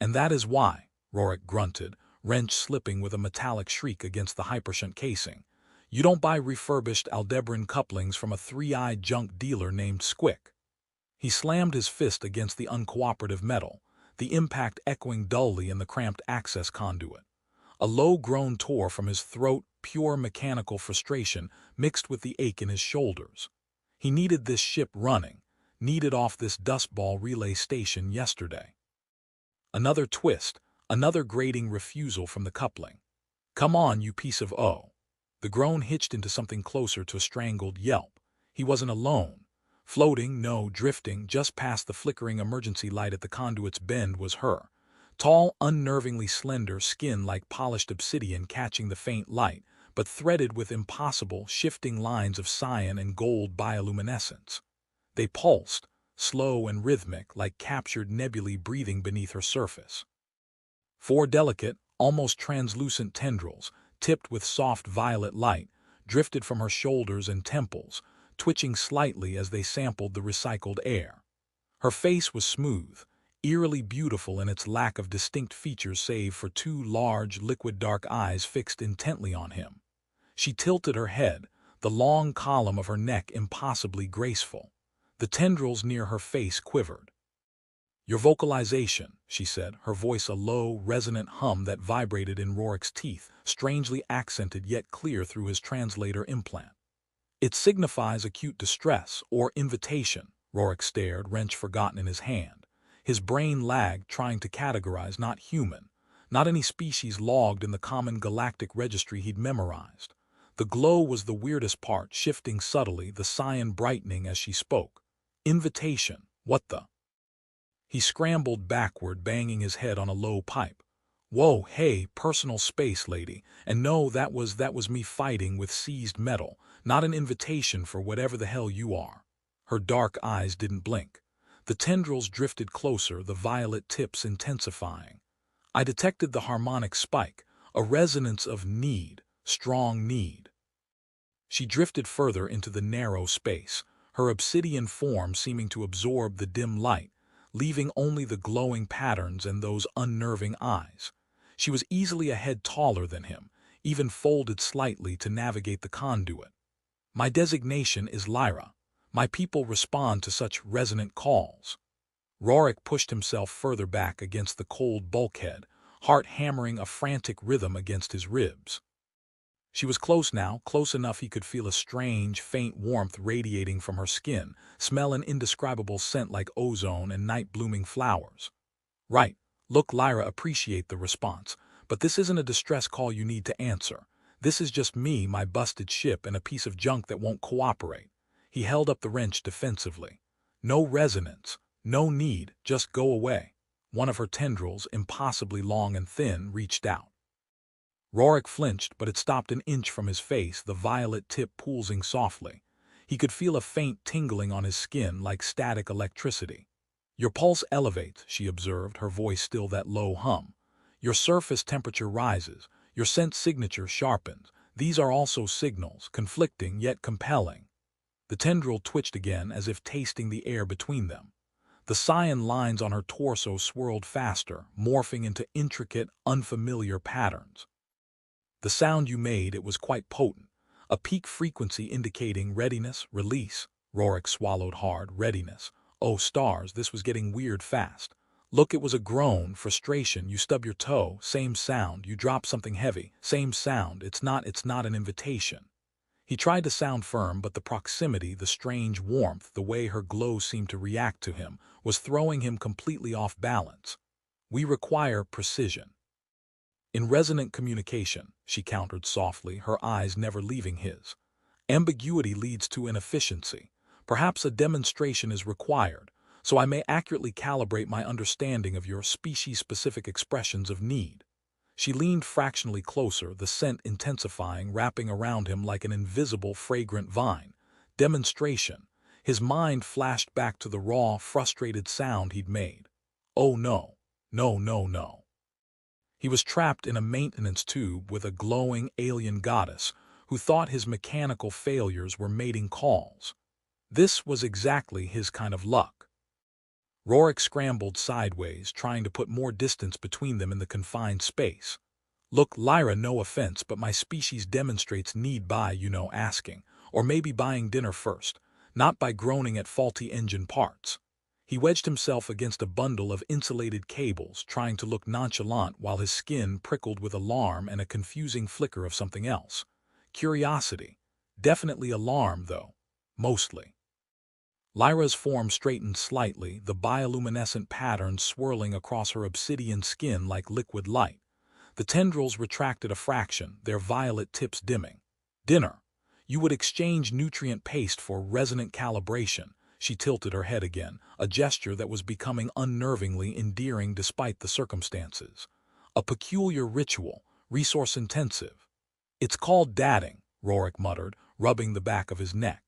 And that is why, Rorik grunted, wrench slipping with a metallic shriek against the hypershunt casing. You don't buy refurbished Aldebaran couplings from a three-eyed junk dealer named Squick. He slammed his fist against the uncooperative metal, the impact echoing dully in the cramped access conduit. A low groan tore from his throat, pure mechanical frustration mixed with the ache in his shoulders. He needed this ship running, needed off this dustball relay station yesterday. Another twist, another grating refusal from the coupling. Come on, you piece of O. The groan hitched into something closer to a strangled yelp. He wasn't alone. Floating, no, drifting, just past the flickering emergency light at the conduit's bend was her. Tall, unnervingly slender, skin like polished obsidian catching the faint light, but threaded with impossible, shifting lines of cyan and gold bioluminescence. They pulsed, slow and rhythmic, like captured nebulae breathing beneath her surface. Four delicate, almost translucent tendrils, tipped with soft violet light, drifted from her shoulders and temples, twitching slightly as they sampled the recycled air. Her face was smooth, eerily beautiful in its lack of distinct features save for two large, liquid dark eyes fixed intently on him. She tilted her head, the long column of her neck impossibly graceful. The tendrils near her face quivered. Your vocalization, she said, her voice a low, resonant hum that vibrated in Rorik's teeth, strangely accented yet clear through his translator implant. It signifies acute distress or invitation, Rorik stared, wrench forgotten in his hand. His brain lagged, trying to categorize not human, not any species logged in the common galactic registry he'd memorized. The glow was the weirdest part, shifting subtly, the cyan brightening as she spoke. Invitation, what the? He scrambled backward, banging his head on a low pipe. Whoa, hey, personal space, lady. And no, that was me fighting with seized metal, not an invitation for whatever the hell you are. Her dark eyes didn't blink. The tendrils drifted closer, the violet tips intensifying. I detected the harmonic spike, a resonance of need, strong need. She drifted further into the narrow space, her obsidian form seeming to absorb the dim light, leaving only the glowing patterns and those unnerving eyes. She was easily a head taller than him, even folded slightly to navigate the conduit. My designation is Lyra. My people respond to such resonant calls. Rorik pushed himself further back against the cold bulkhead, heart hammering a frantic rhythm against his ribs. She was close now, close enough he could feel a strange, faint warmth radiating from her skin, smell an indescribable scent like ozone and night-blooming flowers. Right, look, Lyra, appreciate the response, but this isn't a distress call you need to answer. This is just me, my busted ship, and a piece of junk that won't cooperate. He held up the wrench defensively. No resonance, no need, just go away. One of her tendrils, impossibly long and thin, reached out. Rorik flinched, but it stopped an inch from his face, the violet tip pulsing softly. He could feel a faint tingling on his skin like static electricity. Your pulse elevates, she observed, her voice still that low hum. Your surface temperature rises, your scent signature sharpens. These are also signals, conflicting yet compelling. The tendril twitched again as if tasting the air between them. The cyan lines on her torso swirled faster, morphing into intricate, unfamiliar patterns. The sound you made, it was quite potent, a peak frequency indicating readiness, release. Rorik swallowed hard. Readiness. Oh, stars, this was getting weird fast. Look, it was a groan, frustration. You stub your toe, same sound. You drop something heavy, same sound. It's not an invitation. He tried to sound firm, but the proximity, the strange warmth, the way her glow seemed to react to him, was throwing him completely off balance. We require precision. In resonant communication, she countered softly, her eyes never leaving his. Ambiguity leads to inefficiency. Perhaps a demonstration is required, so I may accurately calibrate my understanding of your species-specific expressions of need. She leaned fractionally closer, the scent intensifying, wrapping around him like an invisible, fragrant vine. Demonstration. His mind flashed back to the raw, frustrated sound he'd made. Oh no, no, no, no. He was trapped in a maintenance tube with a glowing alien goddess who thought his mechanical failures were mating calls. This was exactly his kind of luck. Rorik scrambled sideways, trying to put more distance between them in the confined space. Look, Lyra, no offense, but my species demonstrates need by, asking, or maybe buying dinner first, not by groaning at faulty engine parts. He wedged himself against a bundle of insulated cables, trying to look nonchalant while his skin prickled with alarm and a confusing flicker of something else. Curiosity. Definitely alarm, though. Mostly. Lyra's form straightened slightly, the bioluminescent patterns swirling across her obsidian skin like liquid light. The tendrils retracted a fraction, their violet tips dimming. Dinner. You would exchange nutrient paste for resonant calibration. She tilted her head again, a gesture that was becoming unnervingly endearing despite the circumstances. A peculiar ritual, resource-intensive. It's called dadding, Rorik muttered, rubbing the back of his neck.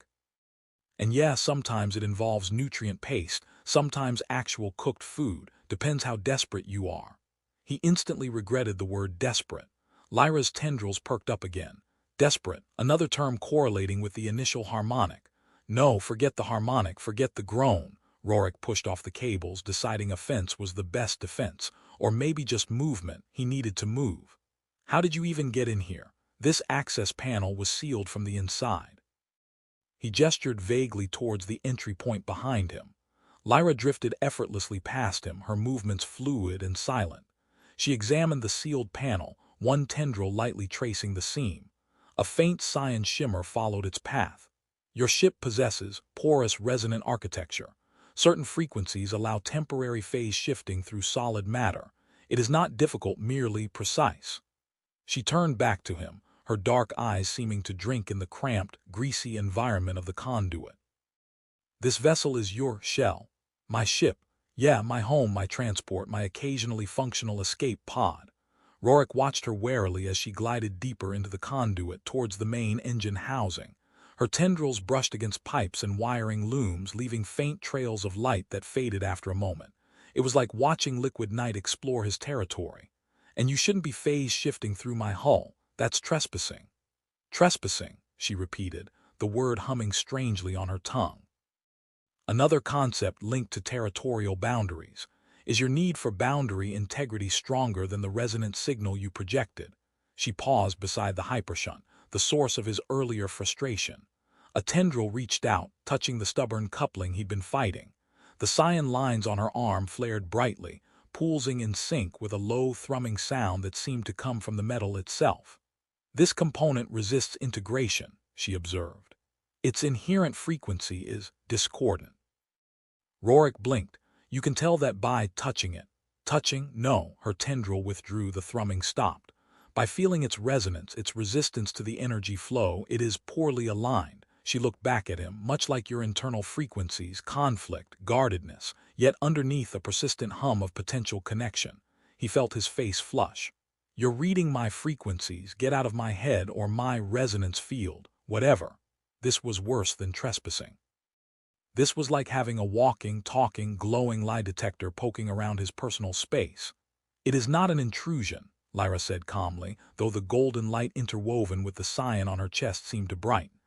And yeah, sometimes it involves nutrient paste, sometimes actual cooked food, depends how desperate you are. He instantly regretted the word desperate. Lyra's tendrils perked up again. Desperate, another term correlating with the initial harmonic. No, forget the harmonic, forget the groan. Rorik pushed off the cables, deciding offense was the best defense, or maybe just movement. He needed to move. How did you even get in here? This access panel was sealed from the inside. He gestured vaguely towards the entry point behind him. Lyra drifted effortlessly past him, her movements fluid and silent. She examined the sealed panel, one tendril lightly tracing the seam. A faint cyan shimmer followed its path. Your ship possesses porous resonant architecture. Certain frequencies allow temporary phase shifting through solid matter. It is not difficult, merely precise. She turned back to him, her dark eyes seeming to drink in the cramped, greasy environment of the conduit. This vessel is your shell. My ship. Yeah, my home, my transport, my occasionally functional escape pod. Rorik watched her warily as she glided deeper into the conduit towards the main engine housing. Her tendrils brushed against pipes and wiring looms, leaving faint trails of light that faded after a moment. It was like watching liquid night explore his territory. And you shouldn't be phase shifting through my hull. That's trespassing. Trespassing, she repeated, the word humming strangely on her tongue. Another concept linked to territorial boundaries. Is your need for boundary integrity stronger than the resonant signal you projected? She paused beside the hypershunt, the source of his earlier frustration. A tendril reached out, touching the stubborn coupling he'd been fighting. The cyan lines on her arm flared brightly, pulsing in sync with a low thrumming sound that seemed to come from the metal itself. This component resists integration, she observed. Its inherent frequency is discordant. Rorik blinked. You can tell that by touching it. Touching? No, her tendril withdrew, the thrumming stopped. By feeling its resonance, its resistance to the energy flow, it is poorly aligned. She looked back at him, much like your internal frequencies, conflict, guardedness, yet underneath a persistent hum of potential connection. He felt his face flush. You're reading my frequencies, get out of my head or my resonance field, whatever. This was worse than trespassing. This was like having a walking, talking, glowing lie detector poking around his personal space. It is not an intrusion, Lyra said calmly, though the golden light interwoven with the cyan on her chest seemed to brighten.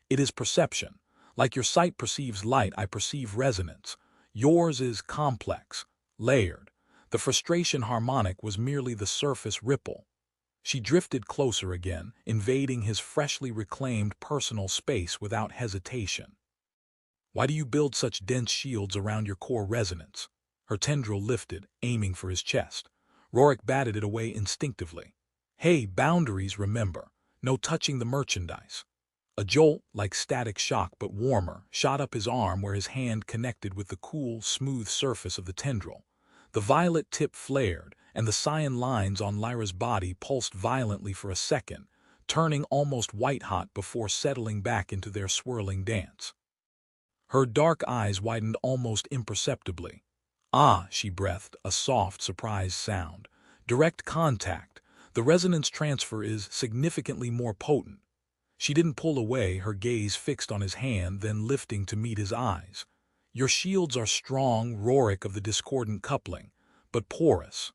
It is perception. Like your sight perceives light, I perceive resonance. Yours is complex, layered. The frustration harmonic was merely the surface ripple. She drifted closer again, invading his freshly reclaimed personal space without hesitation. Why do you build such dense shields around your core resonance? Her tendril lifted, aiming for his chest. Rorik batted it away instinctively. Hey, boundaries, remember. No touching the merchandise. A jolt, like static shock but warmer, shot up his arm where his hand connected with the cool, smooth surface of the tendril. The violet tip flared, and the cyan lines on Lyra's body pulsed violently for a second, turning almost white-hot before settling back into their swirling dance. Her dark eyes widened almost imperceptibly. Ah, she breathed, a soft, surprised sound. Direct contact. The resonance transfer is significantly more potent. She didn't pull away, her gaze fixed on his hand, then lifting to meet his eyes. Your shields are strong, Rorik of the discordant coupling, but porous.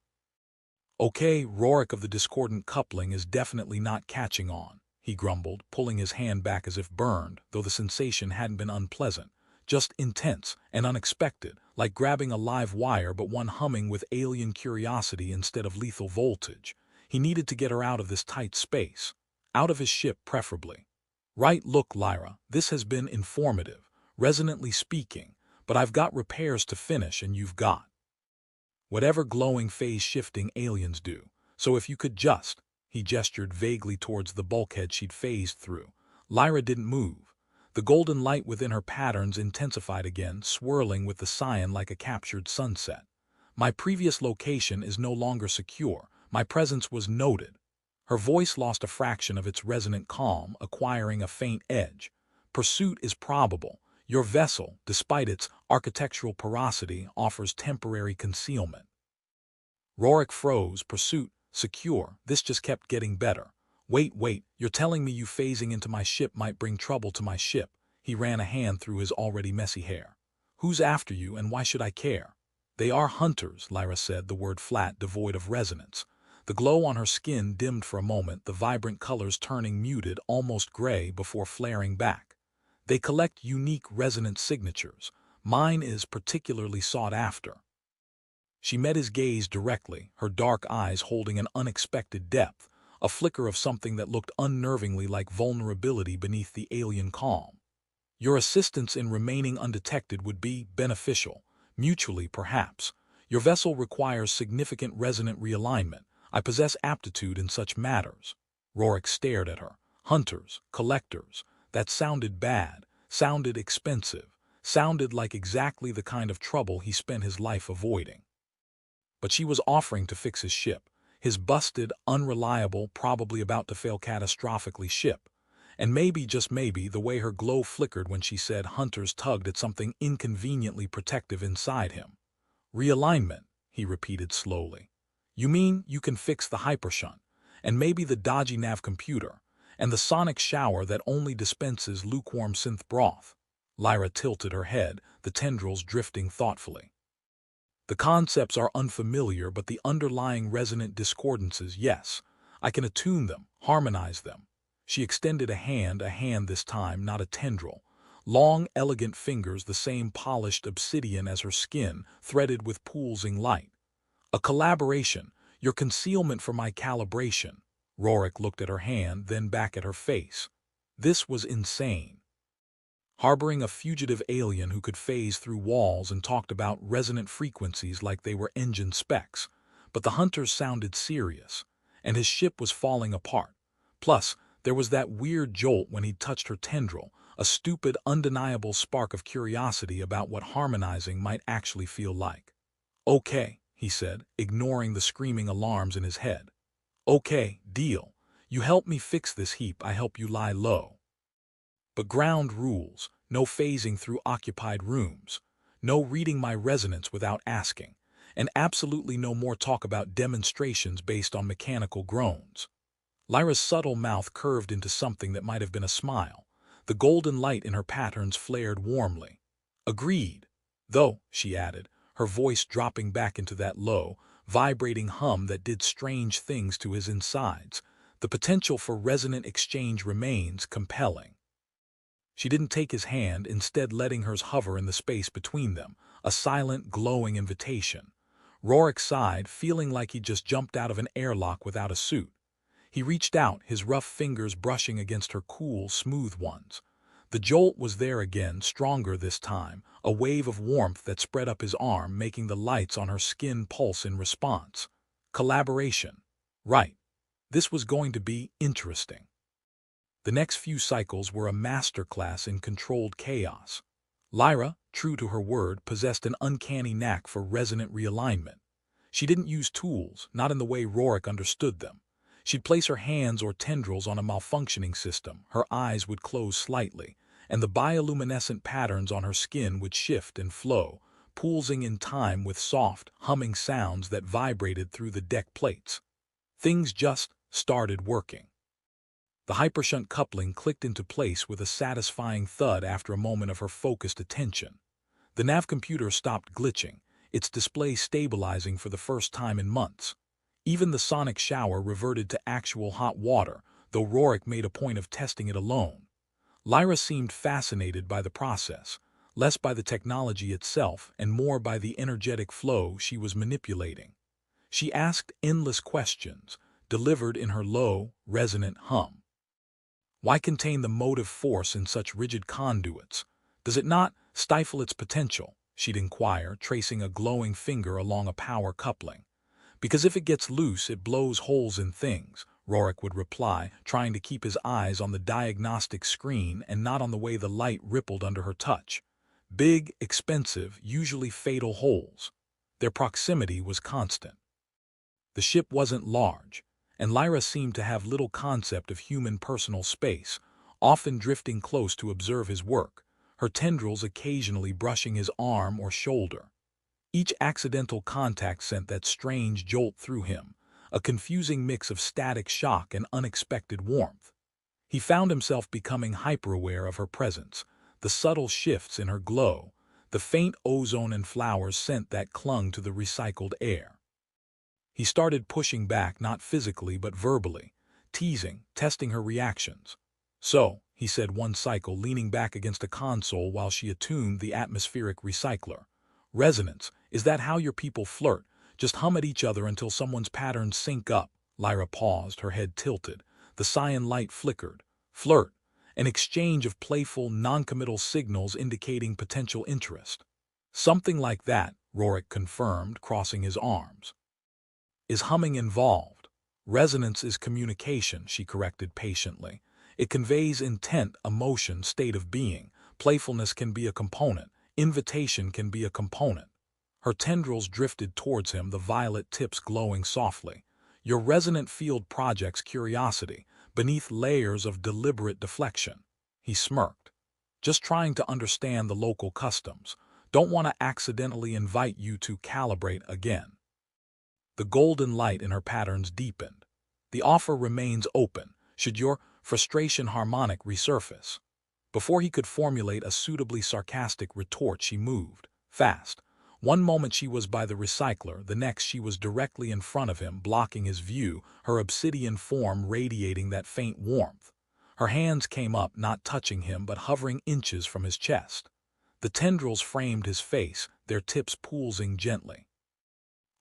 Okay, Rorik of the discordant coupling is definitely not catching on, he grumbled, pulling his hand back as if burned, though the sensation hadn't been unpleasant. just intense and unexpected, like grabbing a live wire but one humming with alien curiosity instead of lethal voltage. He needed to get her out of this tight space. Out of his ship, preferably. Right, look, Lyra, this has been informative, resonantly speaking, but I've got repairs to finish and you've got whatever glowing phase-shifting aliens do. So if you could just, he gestured vaguely towards the bulkhead she'd phased through. Lyra didn't move. The golden light within her patterns intensified again, swirling with the cyan like a captured sunset. My previous location is no longer secure. My presence was noted. Her voice lost a fraction of its resonant calm, acquiring a faint edge. Pursuit is probable. Your vessel, despite its architectural porosity, offers temporary concealment. Rorik froze. Pursuit, secure. This just kept getting better. Wait, you're telling me you phasing into my ship might bring trouble to my ship? He ran a hand through his already messy hair. Who's after you and why should I care? They are hunters, Lyra said, the word flat, devoid of resonance. The glow on her skin dimmed for a moment, the vibrant colors turning muted, almost gray, before flaring back. They collect unique resonant signatures. Mine is particularly sought after. She met his gaze directly, her dark eyes holding an unexpected depth, a flicker of something that looked unnervingly like vulnerability beneath the alien calm. Your assistance in remaining undetected would be beneficial, mutually perhaps. Your vessel requires significant resonant realignment. I possess aptitude in such matters. Rorik stared at her. Hunters, collectors. That sounded bad, sounded expensive, sounded like exactly the kind of trouble he spent his life avoiding. But she was offering to fix his ship, his busted, unreliable, probably about to fail catastrophically ship. And maybe, just maybe, the way her glow flickered when she said hunters tugged at something inconveniently protective inside him. Realignment, he repeated slowly. You mean you can fix the hypershunt, and maybe the dodgy nav computer, and the sonic shower that only dispenses lukewarm synth broth? Lyra tilted her head, the tendrils drifting thoughtfully. The concepts are unfamiliar, but the underlying resonant discordances, yes. I can attune them, harmonize them. She extended a hand this time, not a tendril. Long, elegant fingers, the same polished obsidian as her skin, threaded with pulsing light. A collaboration, your concealment for my calibration. Rorik looked at her hand, then back at her face. This was insane. Harboring a fugitive alien who could phase through walls and talked about resonant frequencies like they were engine specs. But the hunters sounded serious, and his ship was falling apart. Plus, there was that weird jolt when he touched her tendril, a stupid, undeniable spark of curiosity about what harmonizing might actually feel like. Okay, he said, ignoring the screaming alarms in his head. Okay, deal. You help me fix this heap, I help you lie low. But ground rules, no phasing through occupied rooms, no reading my resonance without asking, and absolutely no more talk about demonstrations based on mechanical groans. Lyra's subtle mouth curved into something that might have been a smile. The golden light in her patterns flared warmly. Agreed. Though, she added, her voice dropping back into that low, vibrating hum that did strange things to his insides, the potential for resonant exchange remains compelling. She didn't take his hand, instead letting hers hover in the space between them, a silent, glowing invitation. Rorik sighed, feeling like he'd just jumped out of an airlock without a suit. He reached out, his rough fingers brushing against her cool, smooth ones. The jolt was there again, stronger this time, a wave of warmth that spread up his arm, making the lights on her skin pulse in response. Collaboration. Right. This was going to be interesting. The next few cycles were a masterclass in controlled chaos. Lyra, true to her word, possessed an uncanny knack for resonant realignment. She didn't use tools, not in the way Rorik understood them. She'd place her hands or tendrils on a malfunctioning system, her eyes would close slightly, and the bioluminescent patterns on her skin would shift and flow, pulsing in time with soft, humming sounds that vibrated through the deck plates. Things just started working. The hypershunt coupling clicked into place with a satisfying thud after a moment of her focused attention. The nav computer stopped glitching, its display stabilizing for the first time in months. Even the sonic shower reverted to actual hot water, though Rorik made a point of testing it alone. Lyra seemed fascinated by the process, less by the technology itself and more by the energetic flow she was manipulating. She asked endless questions, delivered in her low, resonant hum. Why contain the motive force in such rigid conduits? Does it not stifle its potential? She'd inquire, tracing a glowing finger along a power coupling. Because if it gets loose, it blows holes in things, Rorik would reply, trying to keep his eyes on the diagnostic screen and not on the way the light rippled under her touch. Big, expensive, usually fatal holes. Their proximity was constant. The ship wasn't large, and Lyra seemed to have little concept of human personal space, often drifting close to observe his work, her tendrils occasionally brushing his arm or shoulder. Each accidental contact sent that strange jolt through him, a confusing mix of static shock and unexpected warmth. He found himself becoming hyper-aware of her presence, the subtle shifts in her glow, the faint ozone and flowers scent that clung to the recycled air. He started pushing back, not physically but verbally, teasing, testing her reactions. "So," he said one cycle, leaning back against a console while she attuned the atmospheric recycler. "Resonance, is that how your people flirt? Just hum at each other until someone's patterns sync up?" Lyra paused, her head tilted. The cyan light flickered. "Flirt, an exchange of playful, non-committal signals indicating potential interest." "Something like that," Rorik confirmed, crossing his arms. "Is humming involved?" "Resonance is communication," she corrected patiently. "It conveys intent, emotion, state of being. Playfulness can be a component. Invitation can be a component." Her tendrils drifted towards him, the violet tips glowing softly. "Your resonant field projects curiosity, beneath layers of deliberate deflection." He smirked. "Just trying to understand the local customs. Don't want to accidentally invite you to calibrate again." The golden light in her patterns deepened. "The offer remains open, should your frustration harmonic resurface." Before he could formulate a suitably sarcastic retort, she moved, fast. One moment she was by the recycler, the next she was directly in front of him, blocking his view, her obsidian form radiating that faint warmth. Her hands came up, not touching him but hovering inches from his chest. The tendrils framed his face, their tips pulsing gently.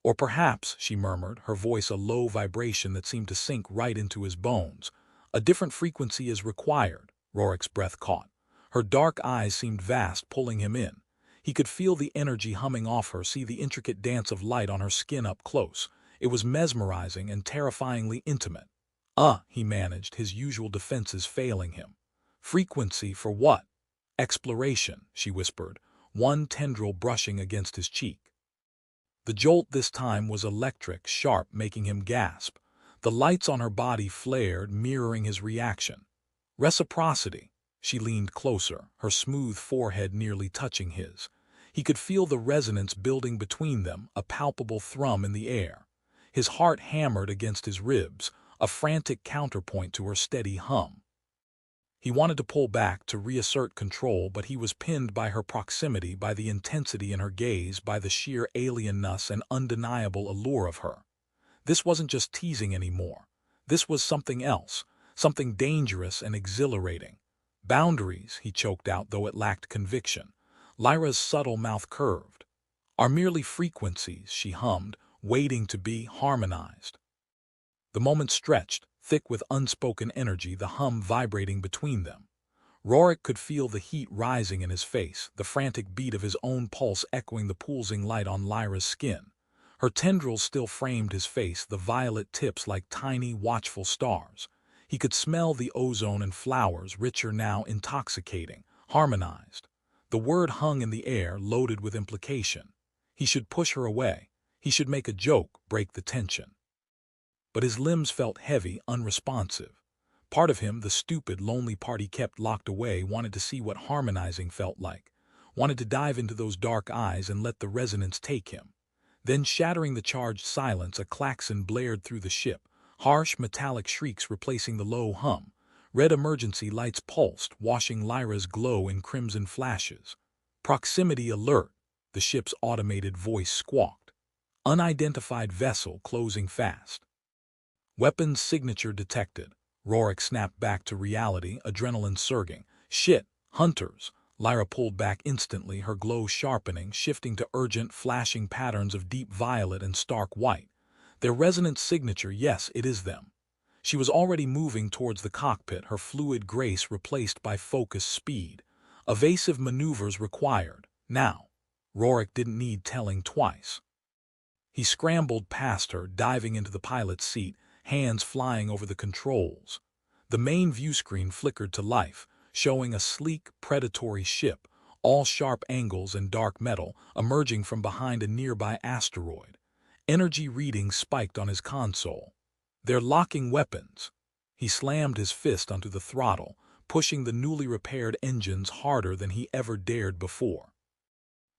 "Or perhaps," she murmured, her voice a low vibration that seemed to sink right into his bones, "a different frequency is required." Rorik's breath caught. Her dark eyes seemed vast, pulling him in. He could feel the energy humming off her, see the intricate dance of light on her skin up close. It was mesmerizing and terrifyingly intimate. He managed, his usual defenses failing him. "Frequency for what?" "Exploration," she whispered, one tendril brushing against his cheek. The jolt this time was electric, sharp, making him gasp. The lights on her body flared, mirroring his reaction. "Reciprocity." She leaned closer, her smooth forehead nearly touching his. He could feel the resonance building between them, a palpable thrum in the air. His heart hammered against his ribs, a frantic counterpoint to her steady hum. He wanted to pull back, to reassert control, but he was pinned by her proximity, by the intensity in her gaze, by the sheer alienness and undeniable allure of her. This wasn't just teasing anymore. This was something else, something dangerous and exhilarating. "Boundaries," he choked out, though it lacked conviction. Lyra's subtle mouth curved. "Are merely frequencies," she hummed, waiting to be harmonized. The moment stretched, thick with unspoken energy, the hum vibrating between them. Rorik could feel the heat rising in his face, the frantic beat of his own pulse echoing the pulsing light on Lyra's skin. Her tendrils still framed his face, the violet tips like tiny, watchful stars. He could smell the ozone and flowers, richer now, intoxicating, harmonized. The word hung in the air, loaded with implication. He should push her away. He should make a joke, break the tension. But his limbs felt heavy, unresponsive. Part of him, the stupid, lonely part he kept locked away, wanted to see what harmonizing felt like, wanted to dive into those dark eyes and let the resonance take him. Then, shattering the charged silence, a klaxon blared through the ship, harsh metallic shrieks replacing the low hum. Red emergency lights pulsed, washing Lyra's glow in crimson flashes. "Proximity alert," the ship's automated voice squawked. "Unidentified vessel closing fast." "Weapons signature detected." Rorik snapped back to reality, adrenaline surging. "Shit, hunters!" Lyra pulled back instantly, her glow sharpening, shifting to urgent, flashing patterns of deep violet and stark white. Their resonant signature, yes, it is them. She was already moving towards the cockpit, her fluid grace replaced by focused speed. Evasive maneuvers required. Now, Rorik didn't need telling twice. He scrambled past her, diving into the pilot's seat, hands flying over the controls. The main viewscreen flickered to life, showing a sleek, predatory ship, all sharp angles and dark metal, emerging from behind a nearby asteroid. Energy readings spiked on his console. They're locking weapons. He slammed his fist onto the throttle, pushing the newly repaired engines harder than he ever dared before.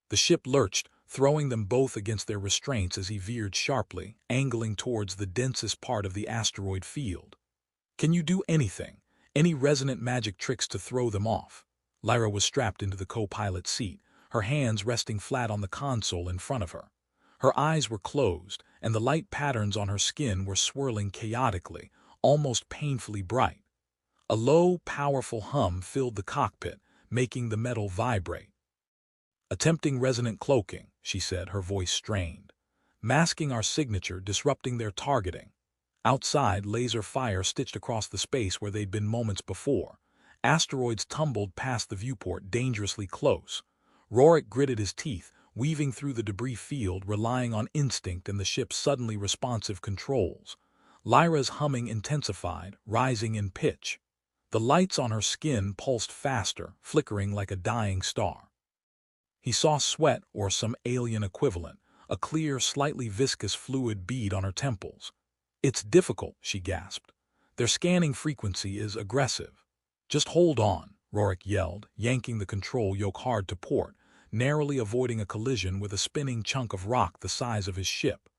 The ship lurched, throwing them both against their restraints as he veered sharply, angling towards the densest part of the asteroid field. Can you do anything? Any resonant magic tricks to throw them off? Lyra was strapped into the co-pilot seat, her hands resting flat on the console in front of her. Her eyes were closed, and the light patterns on her skin were swirling chaotically, almost painfully bright. A low, powerful hum filled the cockpit, making the metal vibrate. "Attempting resonant cloaking," she said, her voice strained. "Masking our signature, disrupting their targeting." Outside, laser fire stitched across the space where they'd been moments before. Asteroids tumbled past the viewport, dangerously close. Rorik gritted his teeth, weaving through the debris field, relying on instinct and the ship's suddenly responsive controls. Lyra's humming intensified, rising in pitch. The lights on her skin pulsed faster, flickering like a dying star. He saw sweat, or some alien equivalent, a clear, slightly viscous fluid bead on her temples. "It's difficult," she gasped. "Their scanning frequency is aggressive." "Just hold on," Rorik yelled, yanking the control yoke hard to port, narrowly avoiding a collision with a spinning chunk of rock the size of his ship.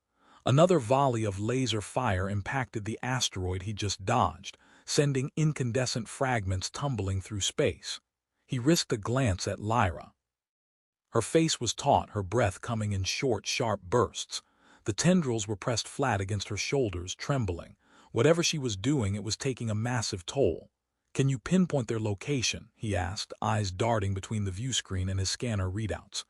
Another volley of laser fire impacted the asteroid he just dodged, sending incandescent fragments tumbling through space. He risked a glance at Lyra. Her face was taut, her breath coming in short, sharp bursts. The tendrils were pressed flat against her shoulders, trembling. Whatever she was doing, it was taking a massive toll. "Can you pinpoint their location?" he asked, eyes darting between the viewscreen and his scanner readouts.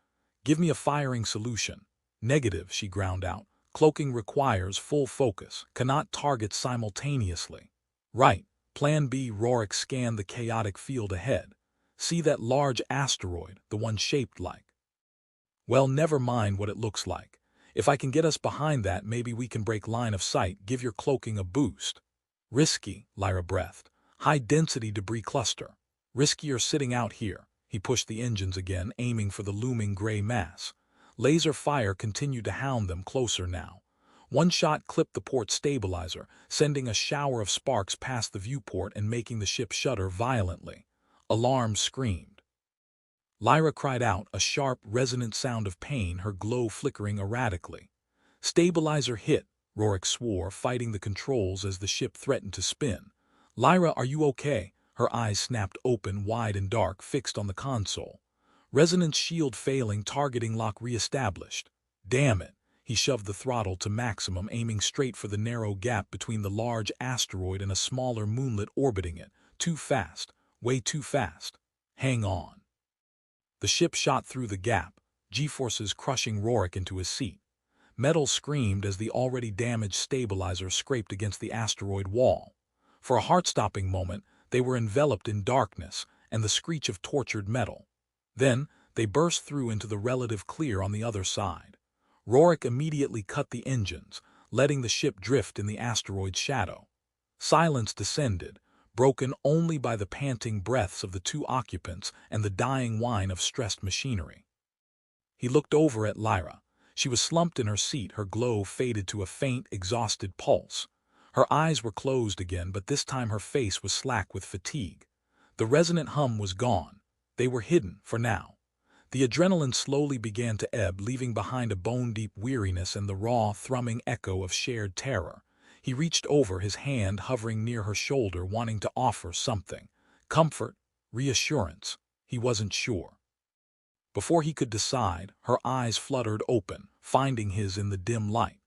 "Give me a firing solution." "Negative," she ground out. "Cloaking requires full focus, cannot target simultaneously." "Right. Plan B." Rorik scanned the chaotic field ahead. "See that large asteroid, the one shaped like?" "Well, never mind what it looks like. If I can get us behind that, maybe we can break line of sight. Give your cloaking a boost." "Risky," Lyra breathed. "High-density debris cluster. Riskier sitting out here." He pushed the engines again, aiming for the looming gray mass. Laser fire continued to hound them, closer now. One shot clipped the port stabilizer, sending a shower of sparks past the viewport and making the ship shudder violently. Alarms screamed. Lyra cried out, a sharp, resonant sound of pain, her glow flickering erratically. "Stabilizer hit," Rorik swore, fighting the controls as the ship threatened to spin. "Lyra, are you okay?" Her eyes snapped open, wide and dark, fixed on the console. "Resonance shield failing, targeting lock reestablished." "Damn it." He shoved the throttle to maximum, aiming straight for the narrow gap between the large asteroid and a smaller moonlet orbiting it. Too fast. Way too fast. "Hang on." The ship shot through the gap, G-forces crushing Rorik into his seat. Metal screamed as the already damaged stabilizer scraped against the asteroid wall. For a heart-stopping moment, they were enveloped in darkness and the screech of tortured metal. Then, they burst through into the relative clear on the other side. Rorik immediately cut the engines, letting the ship drift in the asteroid's shadow. Silence descended, broken only by the panting breaths of the two occupants and the dying whine of stressed machinery. He looked over at Lyra. She was slumped in her seat, her glow faded to a faint, exhausted pulse. Her eyes were closed again, but this time her face was slack with fatigue. The resonant hum was gone. They were hidden, for now. The adrenaline slowly began to ebb, leaving behind a bone-deep weariness and the raw, thrumming echo of shared terror. He reached over, his hand hovering near her shoulder, wanting to offer something. Comfort, reassurance. He wasn't sure. Before he could decide, her eyes fluttered open, finding his in the dim light.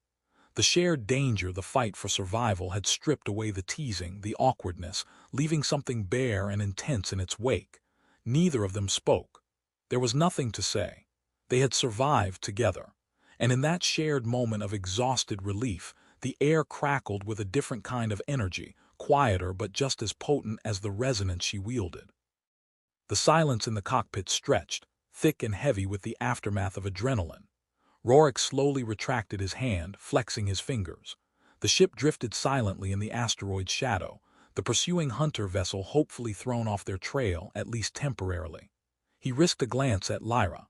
The shared danger, the fight for survival, had stripped away the teasing, the awkwardness, leaving something bare and intense in its wake. Neither of them spoke. There was nothing to say. They had survived together. And in that shared moment of exhausted relief, the air crackled with a different kind of energy, quieter but just as potent as the resonance she wielded. The silence in the cockpit stretched, thick and heavy with the aftermath of adrenaline. Rorik slowly retracted his hand, flexing his fingers. The ship drifted silently in the asteroid's shadow, the pursuing hunter vessel hopefully thrown off their trail, at least temporarily. He risked a glance at Lyra.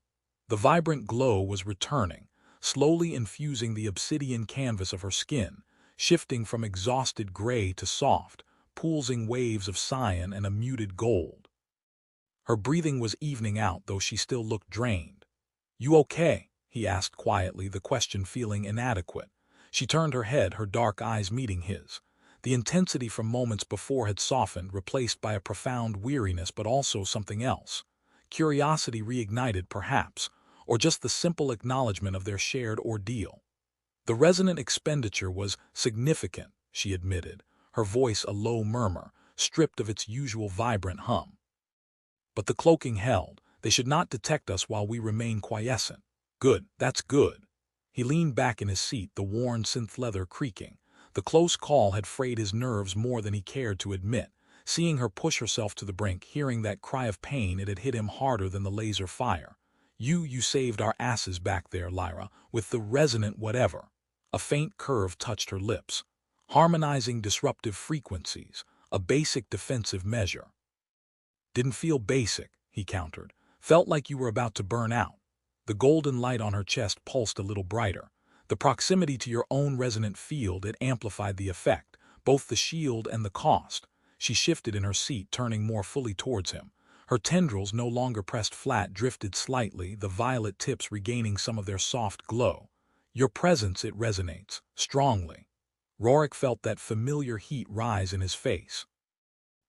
The vibrant glow was returning, slowly infusing the obsidian canvas of her skin, shifting from exhausted gray to soft, pulsing waves of cyan and a muted gold. Her breathing was evening out, though she still looked drained. "You okay?" he asked quietly, the question feeling inadequate. She turned her head, her dark eyes meeting his. The intensity from moments before had softened, replaced by a profound weariness, but also something else. Curiosity reignited, perhaps, or just the simple acknowledgement of their shared ordeal. The resonant expenditure was significant, she admitted, her voice a low murmur, stripped of its usual vibrant hum. But the cloaking held. They should not detect us while we remain quiescent. Good, that's good. He leaned back in his seat, the worn synth leather creaking. The close call had frayed his nerves more than he cared to admit. Seeing her push herself to the brink, hearing that cry of pain, it had hit him harder than the laser fire. You saved our asses back there, Lyra, with the resonant whatever." A faint curve touched her lips. "Harmonizing disruptive frequencies, a basic defensive measure." "Didn't feel basic," he countered. "Felt like you were about to burn out." The golden light on her chest pulsed a little brighter. The proximity to your own resonant field, it amplified the effect, both the shield and the cost. She shifted in her seat, turning more fully towards him. Her tendrils, no longer pressed flat, drifted slightly, the violet tips regaining some of their soft glow. "Your presence, it resonates, strongly." Rorik felt that familiar heat rise in his face.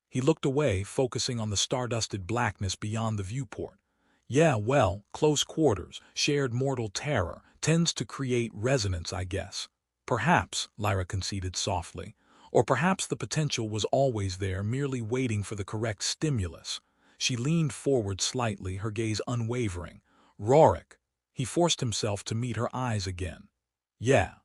He looked away, focusing on the stardusted blackness beyond the viewport. "Yeah, well, close quarters, shared mortal terror, tends to create resonance, I guess." "Perhaps," Lyra conceded softly. "Or perhaps the potential was always there, merely waiting for the correct stimulus." She leaned forward slightly, her gaze unwavering. "Rorik." He forced himself to meet her eyes again. "Yeah."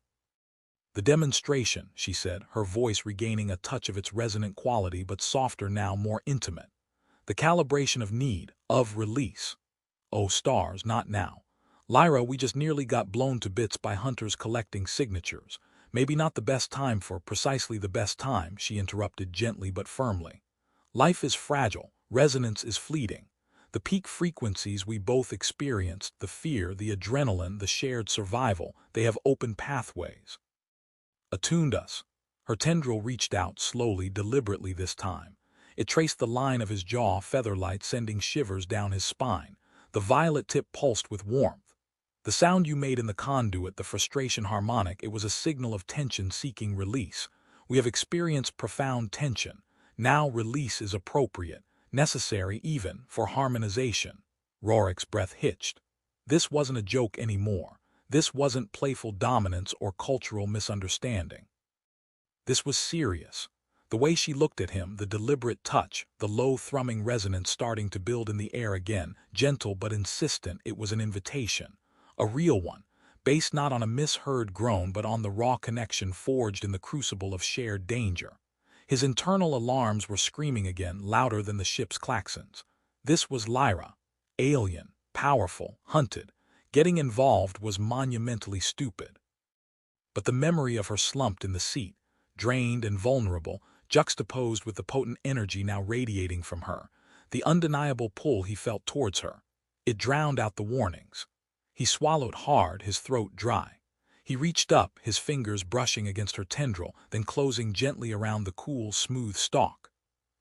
"The demonstration," she said, her voice regaining a touch of its resonant quality, but softer now, more intimate. "The calibration of need, of release." "Oh, stars, not now. Lyra, we just nearly got blown to bits by hunters collecting signatures. Maybe not the best time for precisely the best time," she interrupted gently but firmly. "Life is fragile, resonance is fleeting. The peak frequencies we both experienced, the fear, the adrenaline, the shared survival, they have opened pathways. Attuned us." Her tendril reached out, slowly, deliberately this time. It traced the line of his jaw, feather-light, sending shivers down his spine. The violet tip pulsed with warmth. "The sound you made in the conduit, the frustration harmonic, it was a signal of tension seeking release. We have experienced profound tension. Now release is appropriate, necessary even, for harmonization." Rorik's breath hitched. This wasn't a joke anymore. This wasn't playful dominance or cultural misunderstanding. This was serious. The way she looked at him, the deliberate touch, the low thrumming resonance starting to build in the air again, gentle but insistent, it was an invitation. A real one, based not on a misheard groan but on the raw connection forged in the crucible of shared danger. His internal alarms were screaming again, louder than the ship's klaxons. This was Lyra. Alien, powerful, hunted. Getting involved was monumentally stupid. But the memory of her slumped in the seat, drained and vulnerable, juxtaposed with the potent energy now radiating from her, the undeniable pull he felt towards her. It drowned out the warnings. He swallowed hard, his throat dry. He reached up, his fingers brushing against her tendril, then closing gently around the cool, smooth stalk.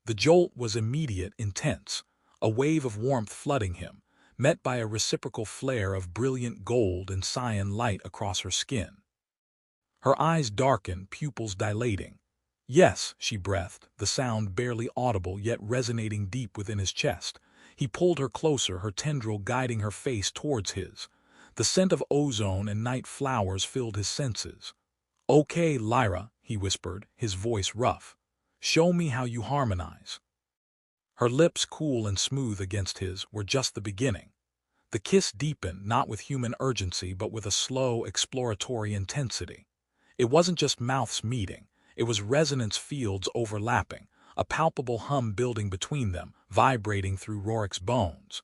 The jolt was immediate, intense, a wave of warmth flooding him, met by a reciprocal flare of brilliant gold and cyan light across her skin. Her eyes darkened, pupils dilating. "Yes," she breathed, the sound barely audible yet resonating deep within his chest. He pulled her closer, her tendril guiding her face towards his. The scent of ozone and night flowers filled his senses. "Okay, Lyra," he whispered, his voice rough. "Show me how you harmonize." Her lips, cool and smooth against his, were just the beginning. The kiss deepened, not with human urgency but with a slow, exploratory intensity. It wasn't just mouths meeting, it was resonance fields overlapping, a palpable hum building between them, vibrating through Rorik's bones.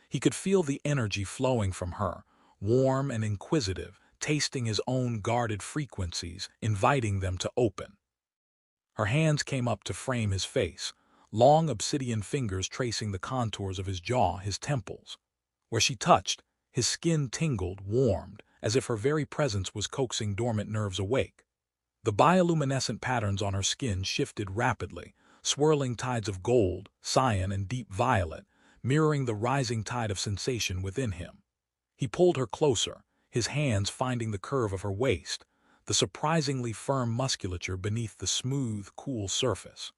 He could feel the energy flowing from her, warm and inquisitive, tasting his own guarded frequencies, inviting them to open. Her hands came up to frame his face, long obsidian fingers tracing the contours of his jaw, his temples. Where she touched, his skin tingled, warmed, as if her very presence was coaxing dormant nerves awake. The bioluminescent patterns on her skin shifted rapidly, swirling tides of gold, cyan, and deep violet, mirroring the rising tide of sensation within him. He pulled her closer, his hands finding the curve of her waist, the surprisingly firm musculature beneath the smooth, cool surface.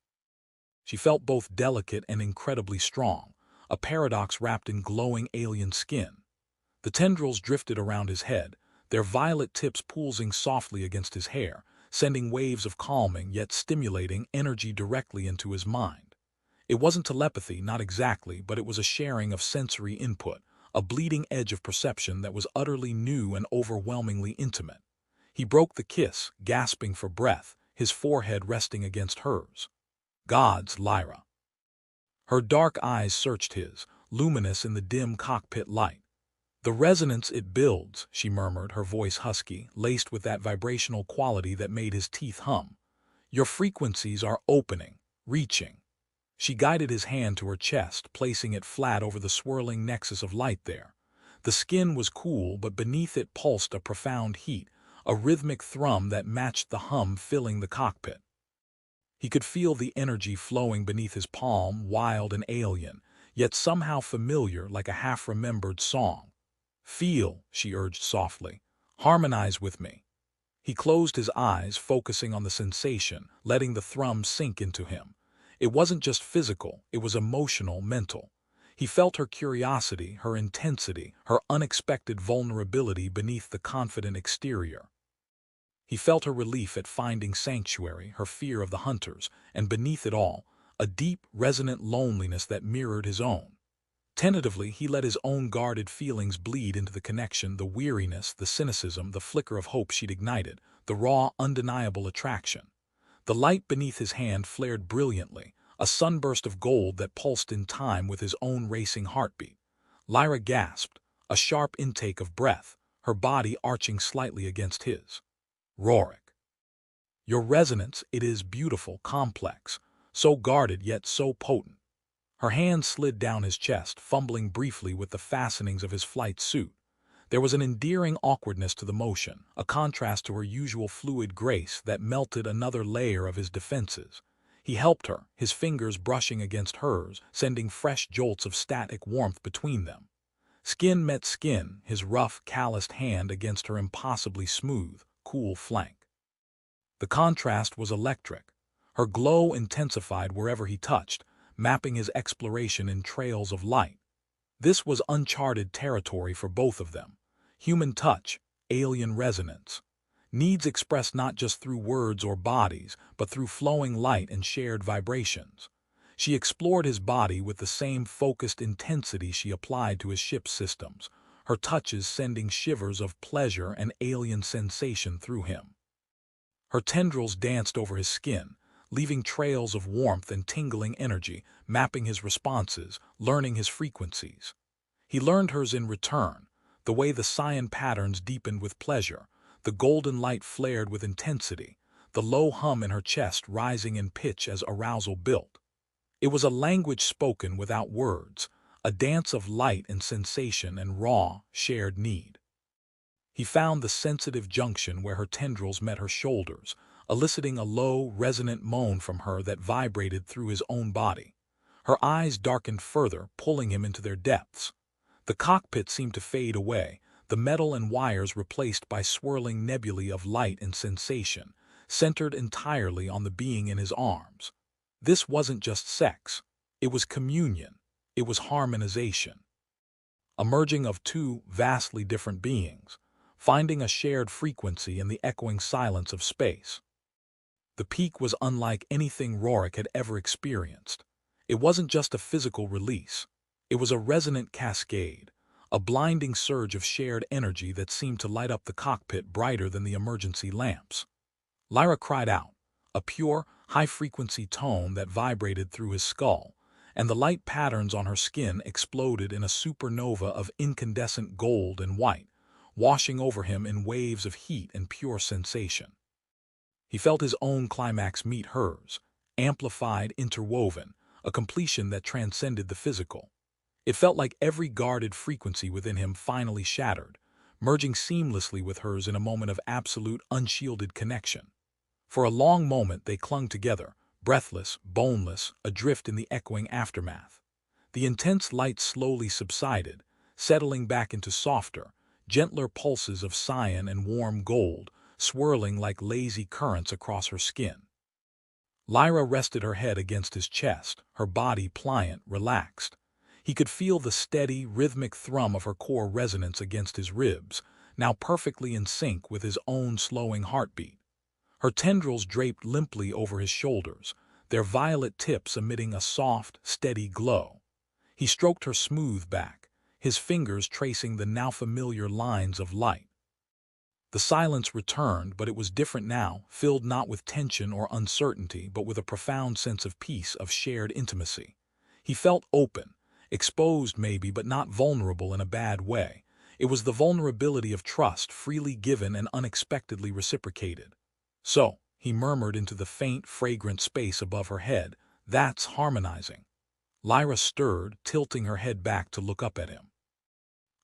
She felt both delicate and incredibly strong, a paradox wrapped in glowing alien skin. The tendrils drifted around his head, their violet tips pulsing softly against his hair, sending waves of calming yet stimulating energy directly into his mind. It wasn't telepathy, not exactly, but it was a sharing of sensory input, a bleeding edge of perception that was utterly new and overwhelmingly intimate. He broke the kiss, gasping for breath, his forehead resting against hers. Gods, Lyra. Her dark eyes searched his, luminous in the dim cockpit light. The resonance it builds, she murmured, her voice husky, laced with that vibrational quality that made his teeth hum. Your frequencies are opening, reaching. She guided his hand to her chest, placing it flat over the swirling nexus of light there. The skin was cool, but beneath it pulsed a profound heat, a rhythmic thrum that matched the hum filling the cockpit. He could feel the energy flowing beneath his palm, wild and alien, yet somehow familiar, like a half-remembered song. Feel, she urged softly. Harmonize with me. He closed his eyes, focusing on the sensation, letting the thrum sink into him. It wasn't just physical, it was emotional, mental. He felt her curiosity, her intensity, her unexpected vulnerability beneath the confident exterior. He felt her relief at finding sanctuary, her fear of the hunters, and beneath it all, a deep, resonant loneliness that mirrored his own. Tentatively, he let his own guarded feelings bleed into the connection, the weariness, the cynicism, the flicker of hope she'd ignited, the raw, undeniable attraction. The light beneath his hand flared brilliantly, a sunburst of gold that pulsed in time with his own racing heartbeat. Lyra gasped, a sharp intake of breath, her body arching slightly against his. Rorik. Your resonance, it is beautiful, complex, so guarded yet so potent. Her hand slid down his chest, fumbling briefly with the fastenings of his flight suit. There was an endearing awkwardness to the motion, a contrast to her usual fluid grace that melted another layer of his defenses. He helped her, his fingers brushing against hers, sending fresh jolts of static warmth between them. Skin met skin, his rough, calloused hand against her impossibly smooth, cool flank. The contrast was electric. Her glow intensified wherever he touched, mapping his exploration in trails of light. This was uncharted territory for both of them. Human touch, alien resonance. Needs expressed not just through words or bodies, but through flowing light and shared vibrations. She explored his body with the same focused intensity she applied to his ship's systems, her touches sending shivers of pleasure and alien sensation through him. Her tendrils danced over his skin, leaving trails of warmth and tingling energy, mapping his responses, learning his frequencies. He learned hers in return, the way the cyan patterns deepened with pleasure, the golden light flared with intensity, the low hum in her chest rising in pitch as arousal built. It was a language spoken without words, a dance of light and sensation and raw, shared need. He found the sensitive junction where her tendrils met her shoulders, eliciting a low, resonant moan from her that vibrated through his own body. Her eyes darkened further, pulling him into their depths. The cockpit seemed to fade away, the metal and wires replaced by swirling nebulae of light and sensation, centered entirely on the being in his arms. This wasn't just sex. It was communion. It was harmonization. A merging of two vastly different beings, finding a shared frequency in the echoing silence of space. The peak was unlike anything Rorik had ever experienced. It wasn't just a physical release. It was a resonant cascade, a blinding surge of shared energy that seemed to light up the cockpit brighter than the emergency lamps. Lyra cried out, a pure, high-frequency tone that vibrated through his skull, and the light patterns on her skin exploded in a supernova of incandescent gold and white, washing over him in waves of heat and pure sensation. He felt his own climax meet hers, amplified, interwoven, a completion that transcended the physical. It felt like every guarded frequency within him finally shattered, merging seamlessly with hers in a moment of absolute, unshielded connection. For a long moment they clung together, breathless, boneless, adrift in the echoing aftermath. The intense light slowly subsided, settling back into softer, gentler pulses of cyan and warm gold, swirling like lazy currents across her skin. Lyra rested her head against his chest, her body pliant, relaxed. He could feel the steady, rhythmic thrum of her core resonance against his ribs, now perfectly in sync with his own slowing heartbeat. Her tendrils draped limply over his shoulders, their violet tips emitting a soft, steady glow. He stroked her smooth back, his fingers tracing the now familiar lines of light. The silence returned, but it was different now, filled not with tension or uncertainty, but with a profound sense of peace, of shared intimacy. He felt open, exposed maybe, but not vulnerable in a bad way. It was the vulnerability of trust, freely given and unexpectedly reciprocated. So, he murmured into the faint, fragrant space above her head, "That's harmonizing." Lyra stirred, tilting her head back to look up at him.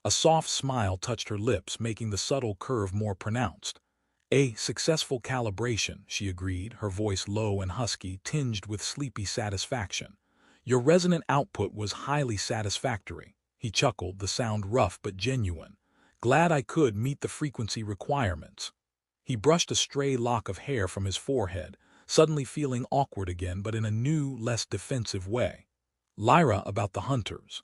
A soft smile touched her lips, making the subtle curve more pronounced. "A successful calibration," she agreed, her voice low and husky, tinged with sleepy satisfaction. "Your resonant output was highly satisfactory." He chuckled, the sound rough but genuine. "Glad I could meet the frequency requirements." He brushed a stray lock of hair from his forehead, suddenly feeling awkward again, but in a new, less defensive way. "Lyra, about the hunters."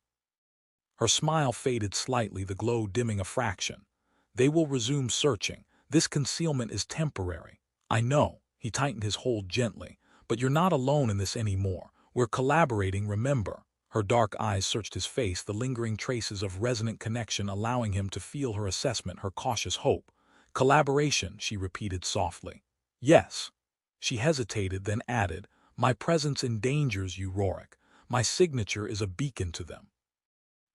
Her smile faded slightly, the glow dimming a fraction. "They will resume searching. This concealment is temporary. I know." He tightened his hold gently. "But you're not alone in this anymore. We're collaborating, remember." Her dark eyes searched his face, the lingering traces of resonant connection allowing him to feel her assessment, her cautious hope. "Collaboration," she repeated softly. "Yes." She hesitated, then added, "My presence endangers you, Rorik. My signature is a beacon to them."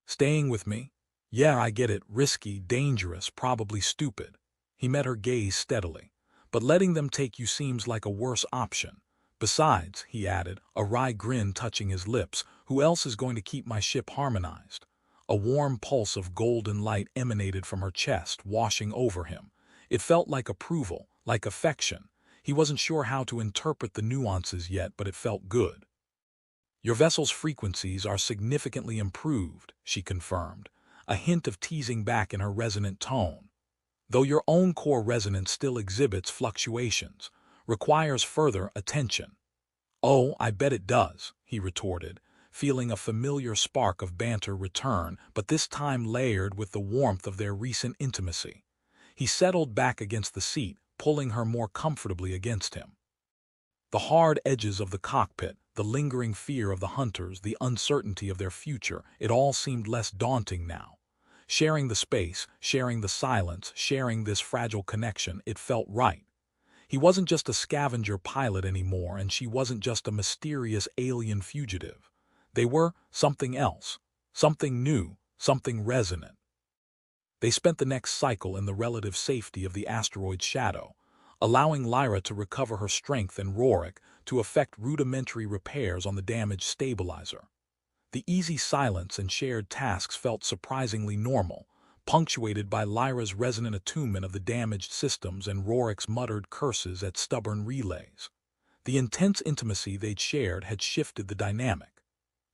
"Staying with me?" "Yeah, I get it. Risky, dangerous, probably stupid." He met her gaze steadily. "But letting them take you seems like a worse option. Besides," he added, a wry grin touching his lips, "who else is going to keep my ship harmonized?" A warm pulse of golden light emanated from her chest, washing over him. It felt like approval, like affection. He wasn't sure how to interpret the nuances yet, but it felt good. "Your vessel's frequencies are significantly improved," she confirmed, a hint of teasing back in her resonant tone. "Though your own core resonance still exhibits fluctuations, requires further attention." "Oh, I bet it does," he retorted, feeling a familiar spark of banter return, but this time layered with the warmth of their recent intimacy. He settled back against the seat, pulling her more comfortably against him. The hard edges of the cockpit, the lingering fear of the hunters, the uncertainty of their future, it all seemed less daunting now. Sharing the space, sharing the silence, sharing this fragile connection, it felt right. He wasn't just a scavenger pilot anymore, and she wasn't just a mysterious alien fugitive. They were something else, something new, something resonant. They spent the next cycle in the relative safety of the asteroid's shadow, allowing Lyra to recover her strength and Rorik to effect rudimentary repairs on the damaged stabilizer. The easy silence and shared tasks felt surprisingly normal, punctuated by Lyra's resonant attunement of the damaged systems and Rorik's muttered curses at stubborn relays. The intense intimacy they'd shared had shifted the dynamic.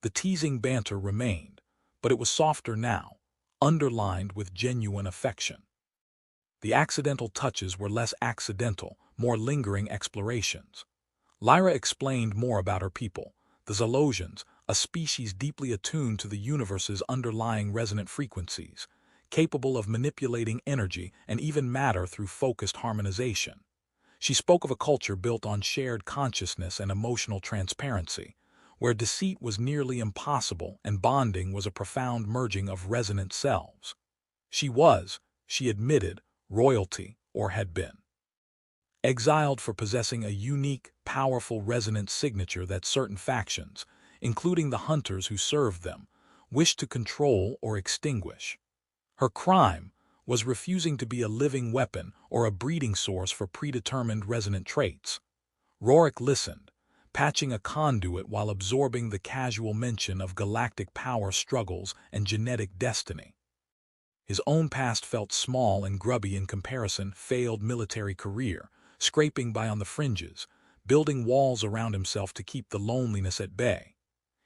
The teasing banter remained, but it was softer now, underlined with genuine affection. The accidental touches were less accidental, more lingering explorations. Lyra explained more about her people, the Zalosians, a species deeply attuned to the universe's underlying resonant frequencies, capable of manipulating energy and even matter through focused harmonization. She spoke of a culture built on shared consciousness and emotional transparency, where deceit was nearly impossible and bonding was a profound merging of resonant selves. She was, she admitted, royalty, or had been. Exiled for possessing a unique, powerful resonant signature that certain factions, including the hunters who served them, wished to control or extinguish. Her crime was refusing to be a living weapon or a breeding source for predetermined resonant traits. Rorik listened, patching a conduit while absorbing the casual mention of galactic power struggles and genetic destiny. His own past felt small and grubby in comparison, failed military career, scraping by on the fringes, building walls around himself to keep the loneliness at bay.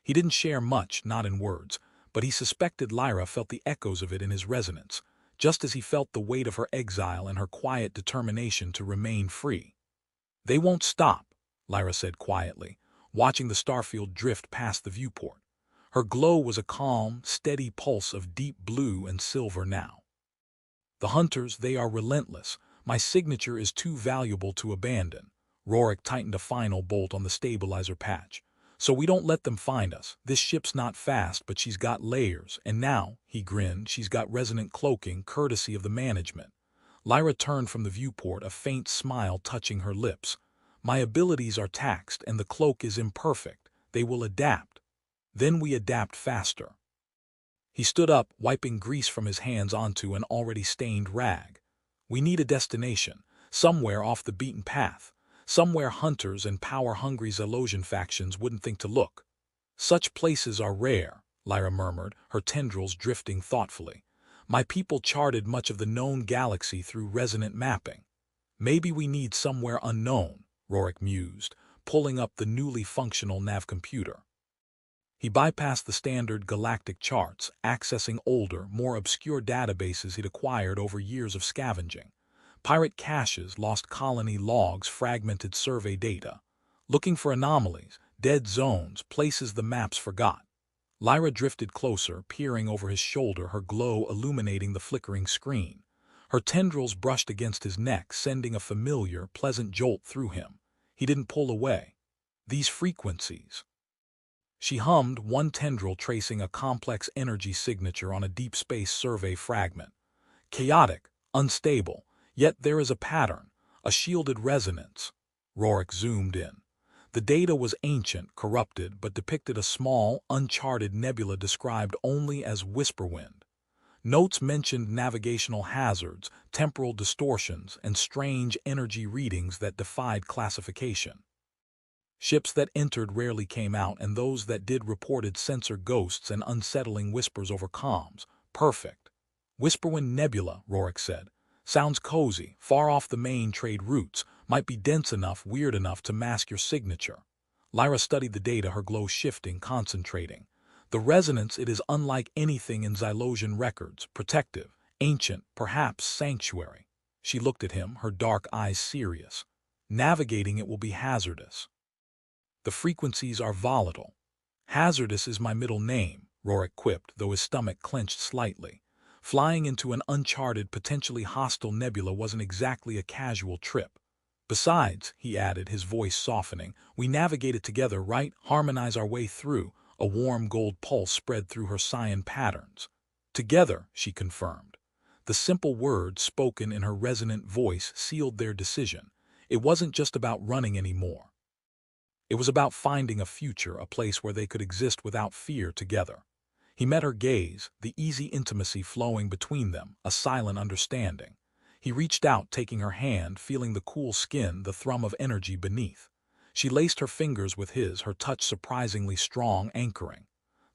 He didn't share much, not in words, but he suspected Lyra felt the echoes of it in his resonance, just as he felt the weight of her exile and her quiet determination to remain free. "They won't stop," Lyra said quietly, watching the starfield drift past the viewport. Her glow was a calm, steady pulse of deep blue and silver now. "The hunters, they are relentless. My signature is too valuable to abandon." Rorik tightened a final bolt on the stabilizer patch. "So we don't let them find us. This ship's not fast, but she's got layers, and now," he grinned, "she's got resonant cloaking, courtesy of the management." Lyra turned from the viewport, a faint smile touching her lips. "My abilities are taxed, and the cloak is imperfect. They will adapt. Then we adapt faster." He stood up, wiping grease from his hands onto an already stained rag. "We need a destination, somewhere off the beaten path, somewhere hunters and power-hungry Zalosian factions wouldn't think to look." "Such places are rare," Lyra murmured, her tendrils drifting thoughtfully. "My people charted much of the known galaxy through resonant mapping." "Maybe we need somewhere unknown," Rorik mused, pulling up the newly functional nav computer. He bypassed the standard galactic charts, accessing older, more obscure databases he'd acquired over years of scavenging. Pirate caches, lost colony logs, fragmented survey data. Looking for anomalies, dead zones, places the maps forgot. Lyra drifted closer, peering over his shoulder, her glow illuminating the flickering screen. Her tendrils brushed against his neck, sending a familiar, pleasant jolt through him. He didn't pull away. "These frequencies." She hummed, one tendril tracing a complex energy signature on a deep space survey fragment. "Chaotic, unstable, yet there is a pattern, a shielded resonance." Rorik zoomed in. The data was ancient, corrupted, but depicted a small, uncharted nebula described only as whisperwind. Notes mentioned navigational hazards, temporal distortions, and strange energy readings that defied classification. Ships that entered rarely came out, and those that did reported sensor ghosts and unsettling whispers over comms. "Perfect." "Whisperwind Nebula," Rorik said. "Sounds cozy, far off the main trade routes, might be dense enough, weird enough to mask your signature." Lyra studied the data, her glow shifting, concentrating. "The resonance, it is unlike anything in Zalosian records, protective, ancient, perhaps sanctuary." She looked at him, her dark eyes serious. "Navigating it will be hazardous. The frequencies are volatile." "Hazardous is my middle name," Rorik quipped, though his stomach clenched slightly. Flying into an uncharted, potentially hostile nebula wasn't exactly a casual trip. "Besides," he added, his voice softening, "we navigate it together, right? Harmonize our way through." A warm gold pulse spread through her cyan patterns. "Together," she confirmed. The simple words, spoken in her resonant voice, sealed their decision. It wasn't just about running anymore. It was about finding a future, a place where they could exist without fear together. He met her gaze, the easy intimacy flowing between them, a silent understanding. He reached out, taking her hand, feeling the cool skin, the thrum of energy beneath. She laced her fingers with his, her touch surprisingly strong, anchoring.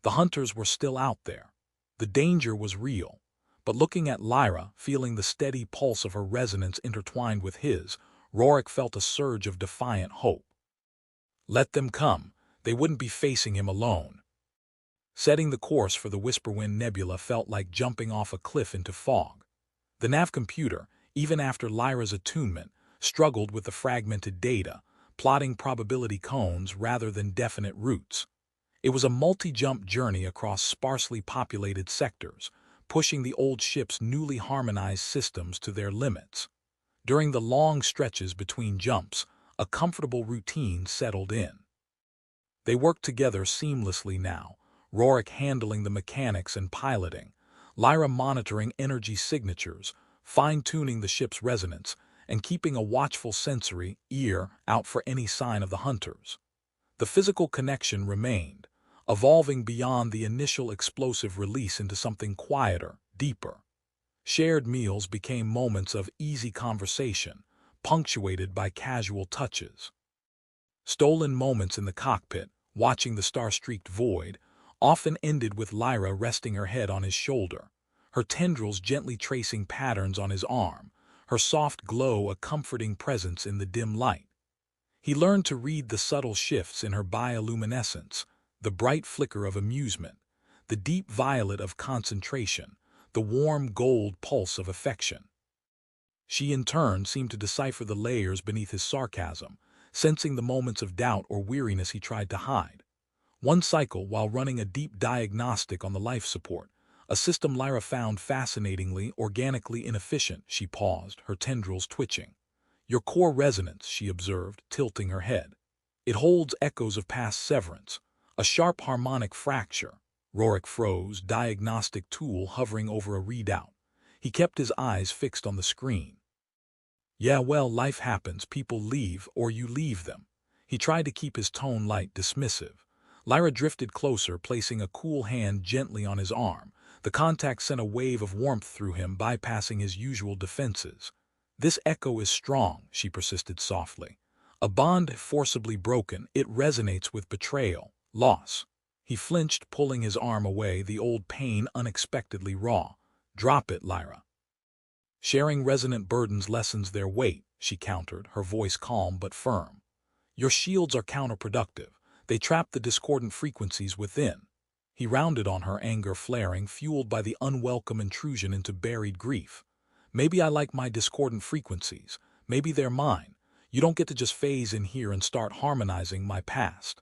The hunters were still out there. The danger was real. But looking at Lyra, feeling the steady pulse of her resonance intertwined with his, Rorik felt a surge of defiant hope. Let them come. They wouldn't be facing him alone. Setting the course for the Whisperwind Nebula felt like jumping off a cliff into fog. The nav computer, even after Lyra's attunement, struggled with the fragmented data, plotting probability cones rather than definite routes. It was a multi-jump journey across sparsely populated sectors, pushing the old ship's newly harmonized systems to their limits. During the long stretches between jumps, a comfortable routine settled in. They worked together seamlessly now, Rorik handling the mechanics and piloting, Lyra monitoring energy signatures, fine-tuning the ship's resonance, and keeping a watchful sensory ear out for any sign of the hunters. The physical connection remained, evolving beyond the initial explosive release into something quieter, deeper. Shared meals became moments of easy conversation, punctuated by casual touches. Stolen moments in the cockpit, watching the star-streaked void, often ended with Lyra resting her head on his shoulder, her tendrils gently tracing patterns on his arm, her soft glow a comforting presence in the dim light. He learned to read the subtle shifts in her bioluminescence, the bright flicker of amusement, the deep violet of concentration, the warm gold pulse of affection. She in turn seemed to decipher the layers beneath his sarcasm, sensing the moments of doubt or weariness he tried to hide. One cycle, while running a deep diagnostic on the life support, a system Lyra found fascinatingly, organically inefficient, she paused, her tendrils twitching. Your core resonance, she observed, tilting her head. It holds echoes of past severance, a sharp harmonic fracture. Rorik froze, diagnostic tool hovering over a readout. He kept his eyes fixed on the screen. Yeah, well, life happens, people leave, or you leave them. He tried to keep his tone light, dismissive. Lyra drifted closer, placing a cool hand gently on his arm. The contact sent a wave of warmth through him, bypassing his usual defenses. This echo is strong, she persisted softly. A bond forcibly broken, it resonates with betrayal, loss. He flinched, pulling his arm away, the old pain unexpectedly raw. Drop it, Lyra. Sharing resonant burdens lessens their weight, she countered, her voice calm but firm. Your shields are counterproductive. They trap the discordant frequencies within. He rounded on her, anger flaring, fueled by the unwelcome intrusion into buried grief. Maybe I like my discordant frequencies. Maybe they're mine. You don't get to just phase in here and start harmonizing my past.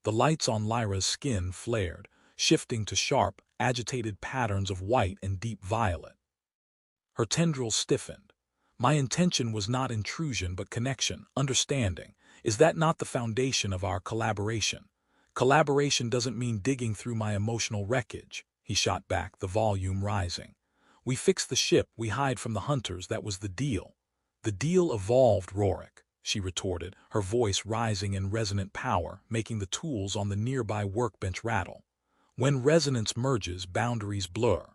The lights on Lyra's skin flared, shifting to sharp, agitated patterns of white and deep violet. Her tendrils stiffened. My intention was not intrusion but connection, understanding. Is that not the foundation of our collaboration? Collaboration doesn't mean digging through my emotional wreckage, he shot back, the volume rising. We fix the ship, we hide from the hunters, that was the deal. The deal evolved, Rorik, she retorted, her voice rising in resonant power, making the tools on the nearby workbench rattle. When resonance merges, boundaries blur.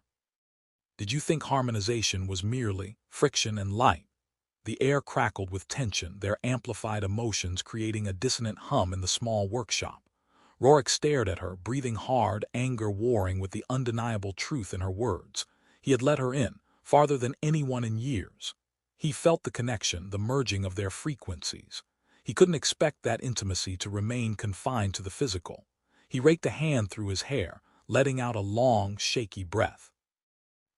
Did you think harmonization was merely friction and light? The air crackled with tension, their amplified emotions creating a dissonant hum in the small workshop. Rorik stared at her, breathing hard, anger warring with the undeniable truth in her words. He had let her in, farther than anyone in years. He felt the connection, the merging of their frequencies. He couldn't expect that intimacy to remain confined to the physical. He raked a hand through his hair, letting out a long, shaky breath.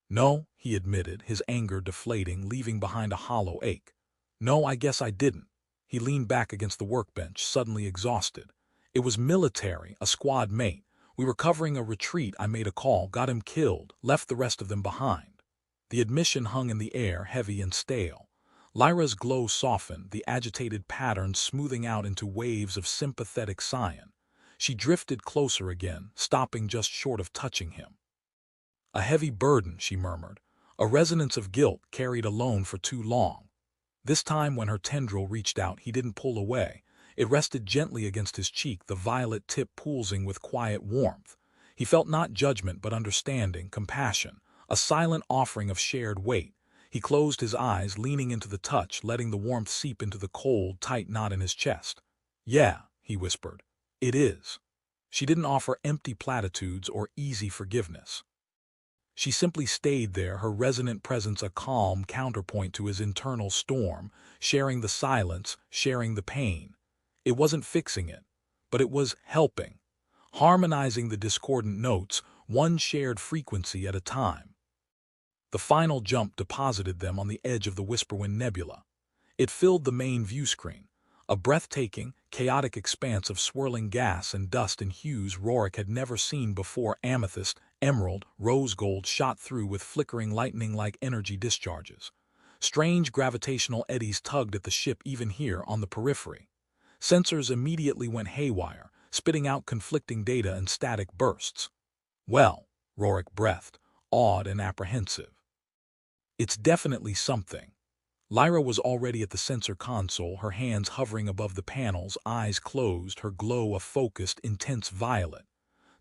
No, he admitted, his anger deflating, leaving behind a hollow ache. No, I guess I didn't. He leaned back against the workbench, suddenly exhausted. It was military, a squad mate. We were covering a retreat, I made a call, got him killed, left the rest of them behind. The admission hung in the air, heavy and stale. Lyra's glow softened, the agitated patterns smoothing out into waves of sympathetic cyan. She drifted closer again, stopping just short of touching him. A heavy burden, she murmured, a resonance of guilt carried alone for too long. This time when her tendril reached out, he didn't pull away. It rested gently against his cheek, the violet tip pulsing with quiet warmth. He felt not judgment but understanding, compassion, a silent offering of shared weight. He closed his eyes, leaning into the touch, letting the warmth seep into the cold, tight knot in his chest. Yeah, he whispered. It is. She didn't offer empty platitudes or easy forgiveness. She simply stayed there, her resonant presence a calm counterpoint to his internal storm, sharing the silence, sharing the pain. It wasn't fixing it, but it was helping, harmonizing the discordant notes, one shared frequency at a time. The final jump deposited them on the edge of the Whisperwind Nebula. It filled the main view screen, a breathtaking, chaotic expanse of swirling gas and dust in hues Rorik had never seen before. Amethyst, emerald, rose gold shot through with flickering lightning-like energy discharges. Strange gravitational eddies tugged at the ship even here on the periphery. Sensors immediately went haywire, spitting out conflicting data in static bursts. Well, Rorik breathed, awed and apprehensive. It's definitely something. Lyra was already at the sensor console, her hands hovering above the panels, eyes closed, her glow a focused, intense violet.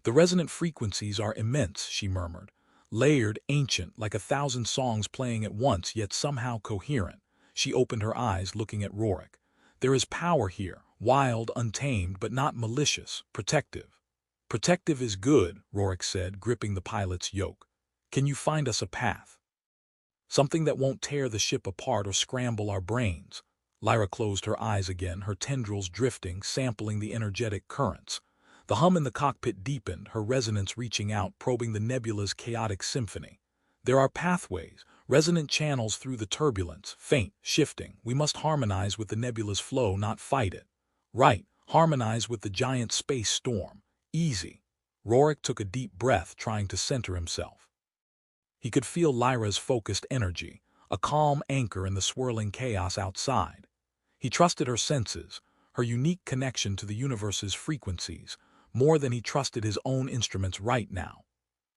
The resonant frequencies are immense, she murmured. Layered, ancient, like 1,000 songs playing at once, yet somehow coherent. She opened her eyes, looking at Rorik. There is power here, wild, untamed, but not malicious, protective. Protective is good, Rorik said, gripping the pilot's yoke. Can you find us a path? Something that won't tear the ship apart or scramble our brains. Lyra closed her eyes again, her tendrils drifting, sampling the energetic currents. The hum in the cockpit deepened, her resonance reaching out, probing the nebula's chaotic symphony. There are pathways, resonant channels through the turbulence, faint, shifting. We must harmonize with the nebula's flow, not fight it. Right, harmonize with the giant space storm. Easy. Rorik took a deep breath, trying to center himself. He could feel Lyra's focused energy, a calm anchor in the swirling chaos outside. He trusted her senses, her unique connection to the universe's frequencies, more than he trusted his own instruments right now.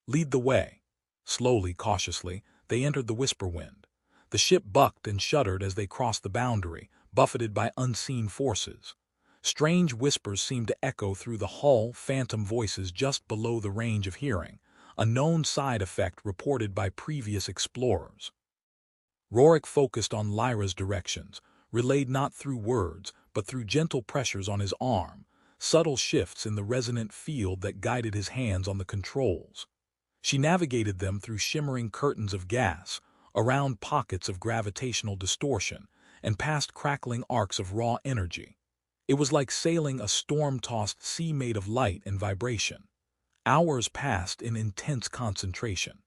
Lead the way. Slowly, cautiously, they entered the whisper wind. The ship bucked and shuddered as they crossed the boundary, buffeted by unseen forces. Strange whispers seemed to echo through the hull, phantom voices just below the range of hearing, a known side effect reported by previous explorers. Rorik focused on Lyra's directions, relayed not through words, but through gentle pressures on his arm, subtle shifts in the resonant field that guided his hands on the controls. She navigated them through shimmering curtains of gas, around pockets of gravitational distortion, and past crackling arcs of raw energy. It was like sailing a storm-tossed sea made of light and vibration. Hours passed in intense concentration.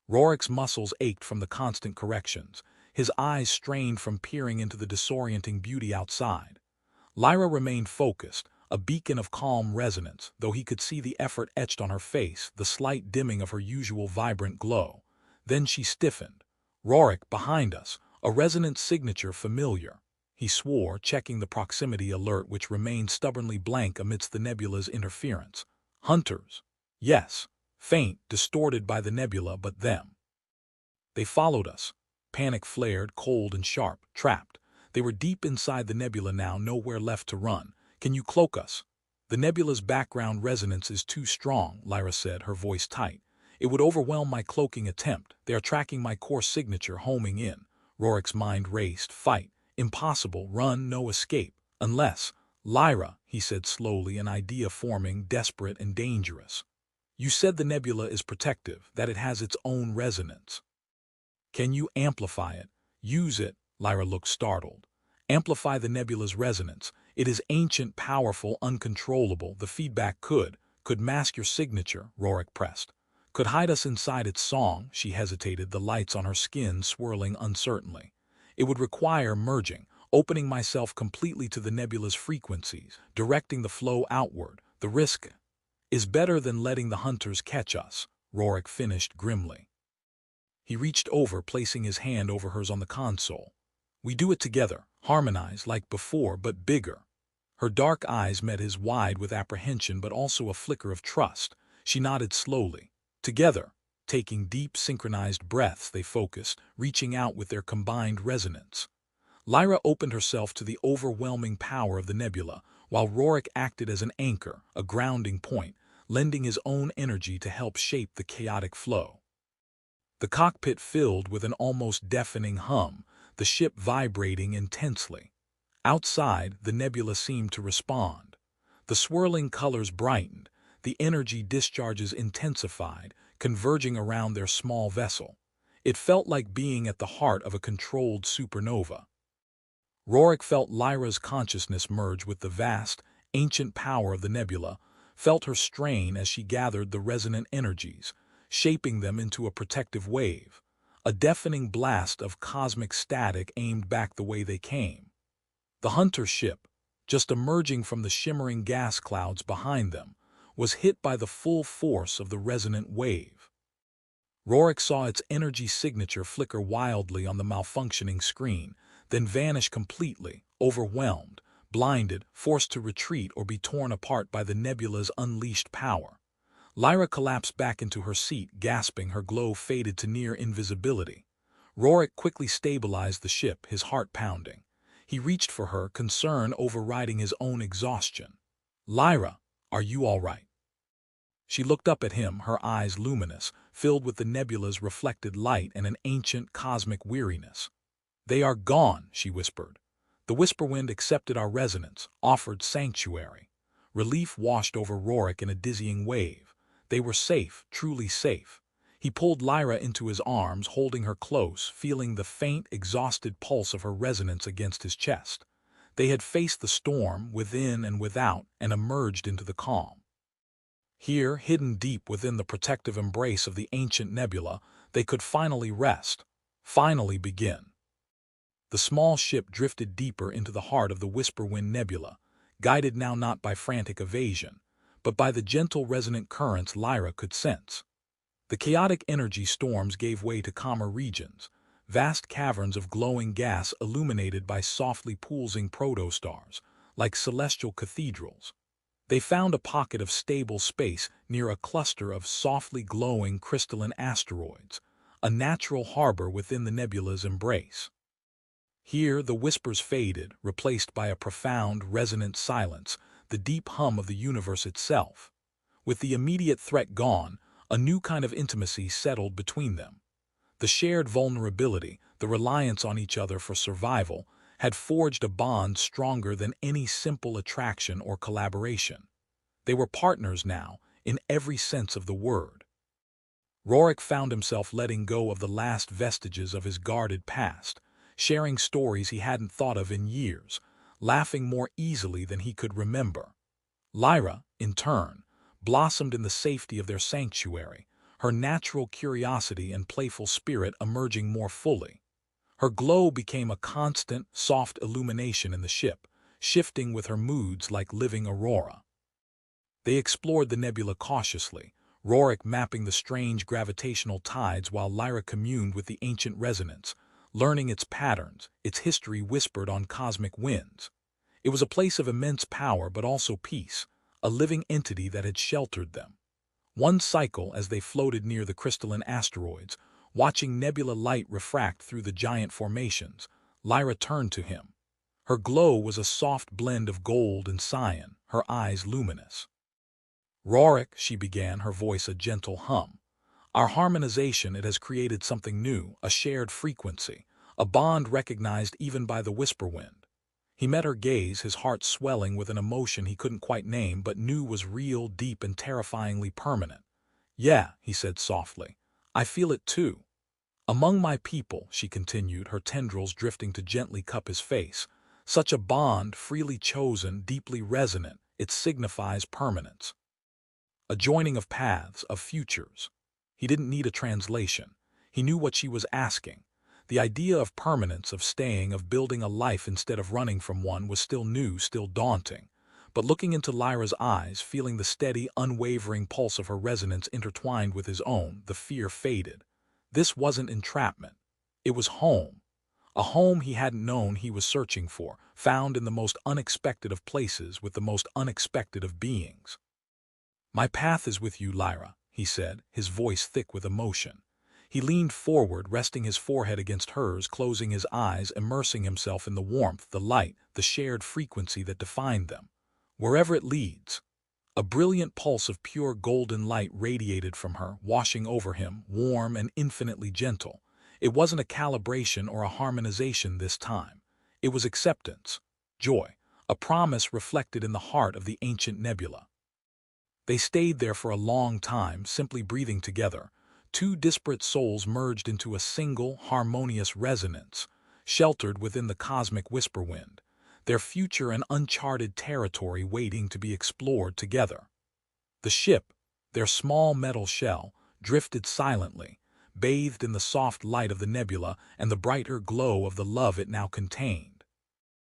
Rorik's muscles ached from the constant corrections, his eyes strained from peering into the disorienting beauty outside. Lyra remained focused, a beacon of calm resonance, though he could see the effort etched on her face, the slight dimming of her usual vibrant glow. Then she stiffened. Rorik, behind us, a resonant signature familiar. He swore, checking the proximity alert which remained stubbornly blank amidst the nebula's interference. Hunters. Yes. Faint, distorted by the nebula, but them. They followed us. Panic flared, cold and sharp, trapped. They were deep inside the nebula now, nowhere left to run. Can you cloak us? The nebula's background resonance is too strong, Lyra said, her voice tight. It would overwhelm my cloaking attempt. They are tracking my core signature, homing in. Rorik's mind raced. Fight. Impossible. Run. No escape. Unless... Lyra, he said slowly, an idea forming, desperate and dangerous. You said the nebula is protective, that it has its own resonance. Can you amplify it? Use it? Lyra looked startled. Amplify the nebula's resonance. It is ancient, powerful, uncontrollable. The feedback could mask your signature, Rorik pressed. Could hide us inside its song, she hesitated, the lights on her skin swirling uncertainly. It would require merging, opening myself completely to the nebula's frequencies, directing the flow outward. The risk is better than letting the hunters catch us, Rorik finished grimly. He reached over, placing his hand over hers on the console. We do it together, harmonize like before, but bigger. Her dark eyes met his wide with apprehension but also a flicker of trust. She nodded slowly. Together, taking deep, synchronized breaths, they focused, reaching out with their combined resonance. Lyra opened herself to the overwhelming power of the nebula, while Rorik acted as an anchor, a grounding point, lending his own energy to help shape the chaotic flow. The cockpit filled with an almost deafening hum, the ship vibrating intensely. Outside, the nebula seemed to respond. The swirling colors brightened, the energy discharges intensified, converging around their small vessel. It felt like being at the heart of a controlled supernova. Rorik felt Lyra's consciousness merge with the vast, ancient power of the nebula, felt her strain as she gathered the resonant energies, shaping them into a protective wave, a deafening blast of cosmic static aimed back the way they came. The hunter ship, just emerging from the shimmering gas clouds behind them, was hit by the full force of the resonant wave. Rorik saw its energy signature flicker wildly on the malfunctioning screen, then vanish completely, overwhelmed, blinded, forced to retreat or be torn apart by the nebula's unleashed power. Lyra collapsed back into her seat, gasping, her glow faded to near invisibility. Rorik quickly stabilized the ship, his heart pounding. He reached for her, concern overriding his own exhaustion. "Lyra, are you all right?" She looked up at him, her eyes luminous, filled with the nebula's reflected light and an ancient cosmic weariness. "They are gone," she whispered. "The Whisperwind accepted our resonance, offered sanctuary." Relief washed over Rorik in a dizzying wave. They were safe, truly safe. He pulled Lyra into his arms, holding her close, feeling the faint, exhausted pulse of her resonance against his chest. They had faced the storm, within and without, and emerged into the calm. Here, hidden deep within the protective embrace of the ancient nebula, they could finally rest, finally begin. The small ship drifted deeper into the heart of the Whisperwind Nebula, guided now not by frantic evasion, but by the gentle resonant currents Lyra could sense. The chaotic energy storms gave way to calmer regions, vast caverns of glowing gas illuminated by softly pulsing protostars, like celestial cathedrals. They found a pocket of stable space near a cluster of softly glowing crystalline asteroids, a natural harbor within the nebula's embrace. Here the whispers faded, replaced by a profound, resonant silence, the deep hum of the universe itself. With the immediate threat gone, a new kind of intimacy settled between them. The shared vulnerability, the reliance on each other for survival, had forged a bond stronger than any simple attraction or collaboration. They were partners now, in every sense of the word. Rorik found himself letting go of the last vestiges of his guarded past, sharing stories he hadn't thought of in years, laughing more easily than he could remember. Lyra, in turn, blossomed in the safety of their sanctuary, her natural curiosity and playful spirit emerging more fully. Her glow became a constant, soft illumination in the ship, shifting with her moods like living aurora. They explored the nebula cautiously, Rorik mapping the strange gravitational tides while Lyra communed with the ancient resonance, learning its patterns, its history whispered on cosmic winds. It was a place of immense power but also peace, a living entity that had sheltered them. One cycle, as they floated near the crystalline asteroids, watching nebula light refract through the giant formations, Lyra turned to him. Her glow was a soft blend of gold and cyan, her eyes luminous. "Rorik," she began, her voice a gentle hum. "Our harmonization, it has created something new, a shared frequency, a bond recognized even by the Whisperwind." He met her gaze, his heart swelling with an emotion he couldn't quite name but knew was real, deep, and terrifyingly permanent. "Yeah," he said softly, "I feel it too. Among my people," she continued, her tendrils drifting to gently cup his face, "such a bond, freely chosen, deeply resonant, it signifies permanence. A joining of paths, of futures." He didn't need a translation. He knew what she was asking. The idea of permanence, of staying, of building a life instead of running from one was still new, still daunting. But looking into Lyra's eyes, feeling the steady, unwavering pulse of her resonance intertwined with his own, the fear faded. This wasn't entrapment. It was home. A home he hadn't known he was searching for, found in the most unexpected of places with the most unexpected of beings. "My path is with you, Lyra," he said, his voice thick with emotion. He leaned forward, resting his forehead against hers, closing his eyes, immersing himself in the warmth, the light, the shared frequency that defined them. "Wherever it leads." A brilliant pulse of pure golden light radiated from her, washing over him, warm and infinitely gentle. It wasn't a calibration or a harmonization this time. It was acceptance, joy, a promise reflected in the heart of the ancient nebula. They stayed there for a long time, simply breathing together. Two disparate souls merged into a single, harmonious resonance, sheltered within the cosmic Whisperwind, their future an uncharted territory waiting to be explored together. The ship, their small metal shell, drifted silently, bathed in the soft light of the nebula and the brighter glow of the love it now contained.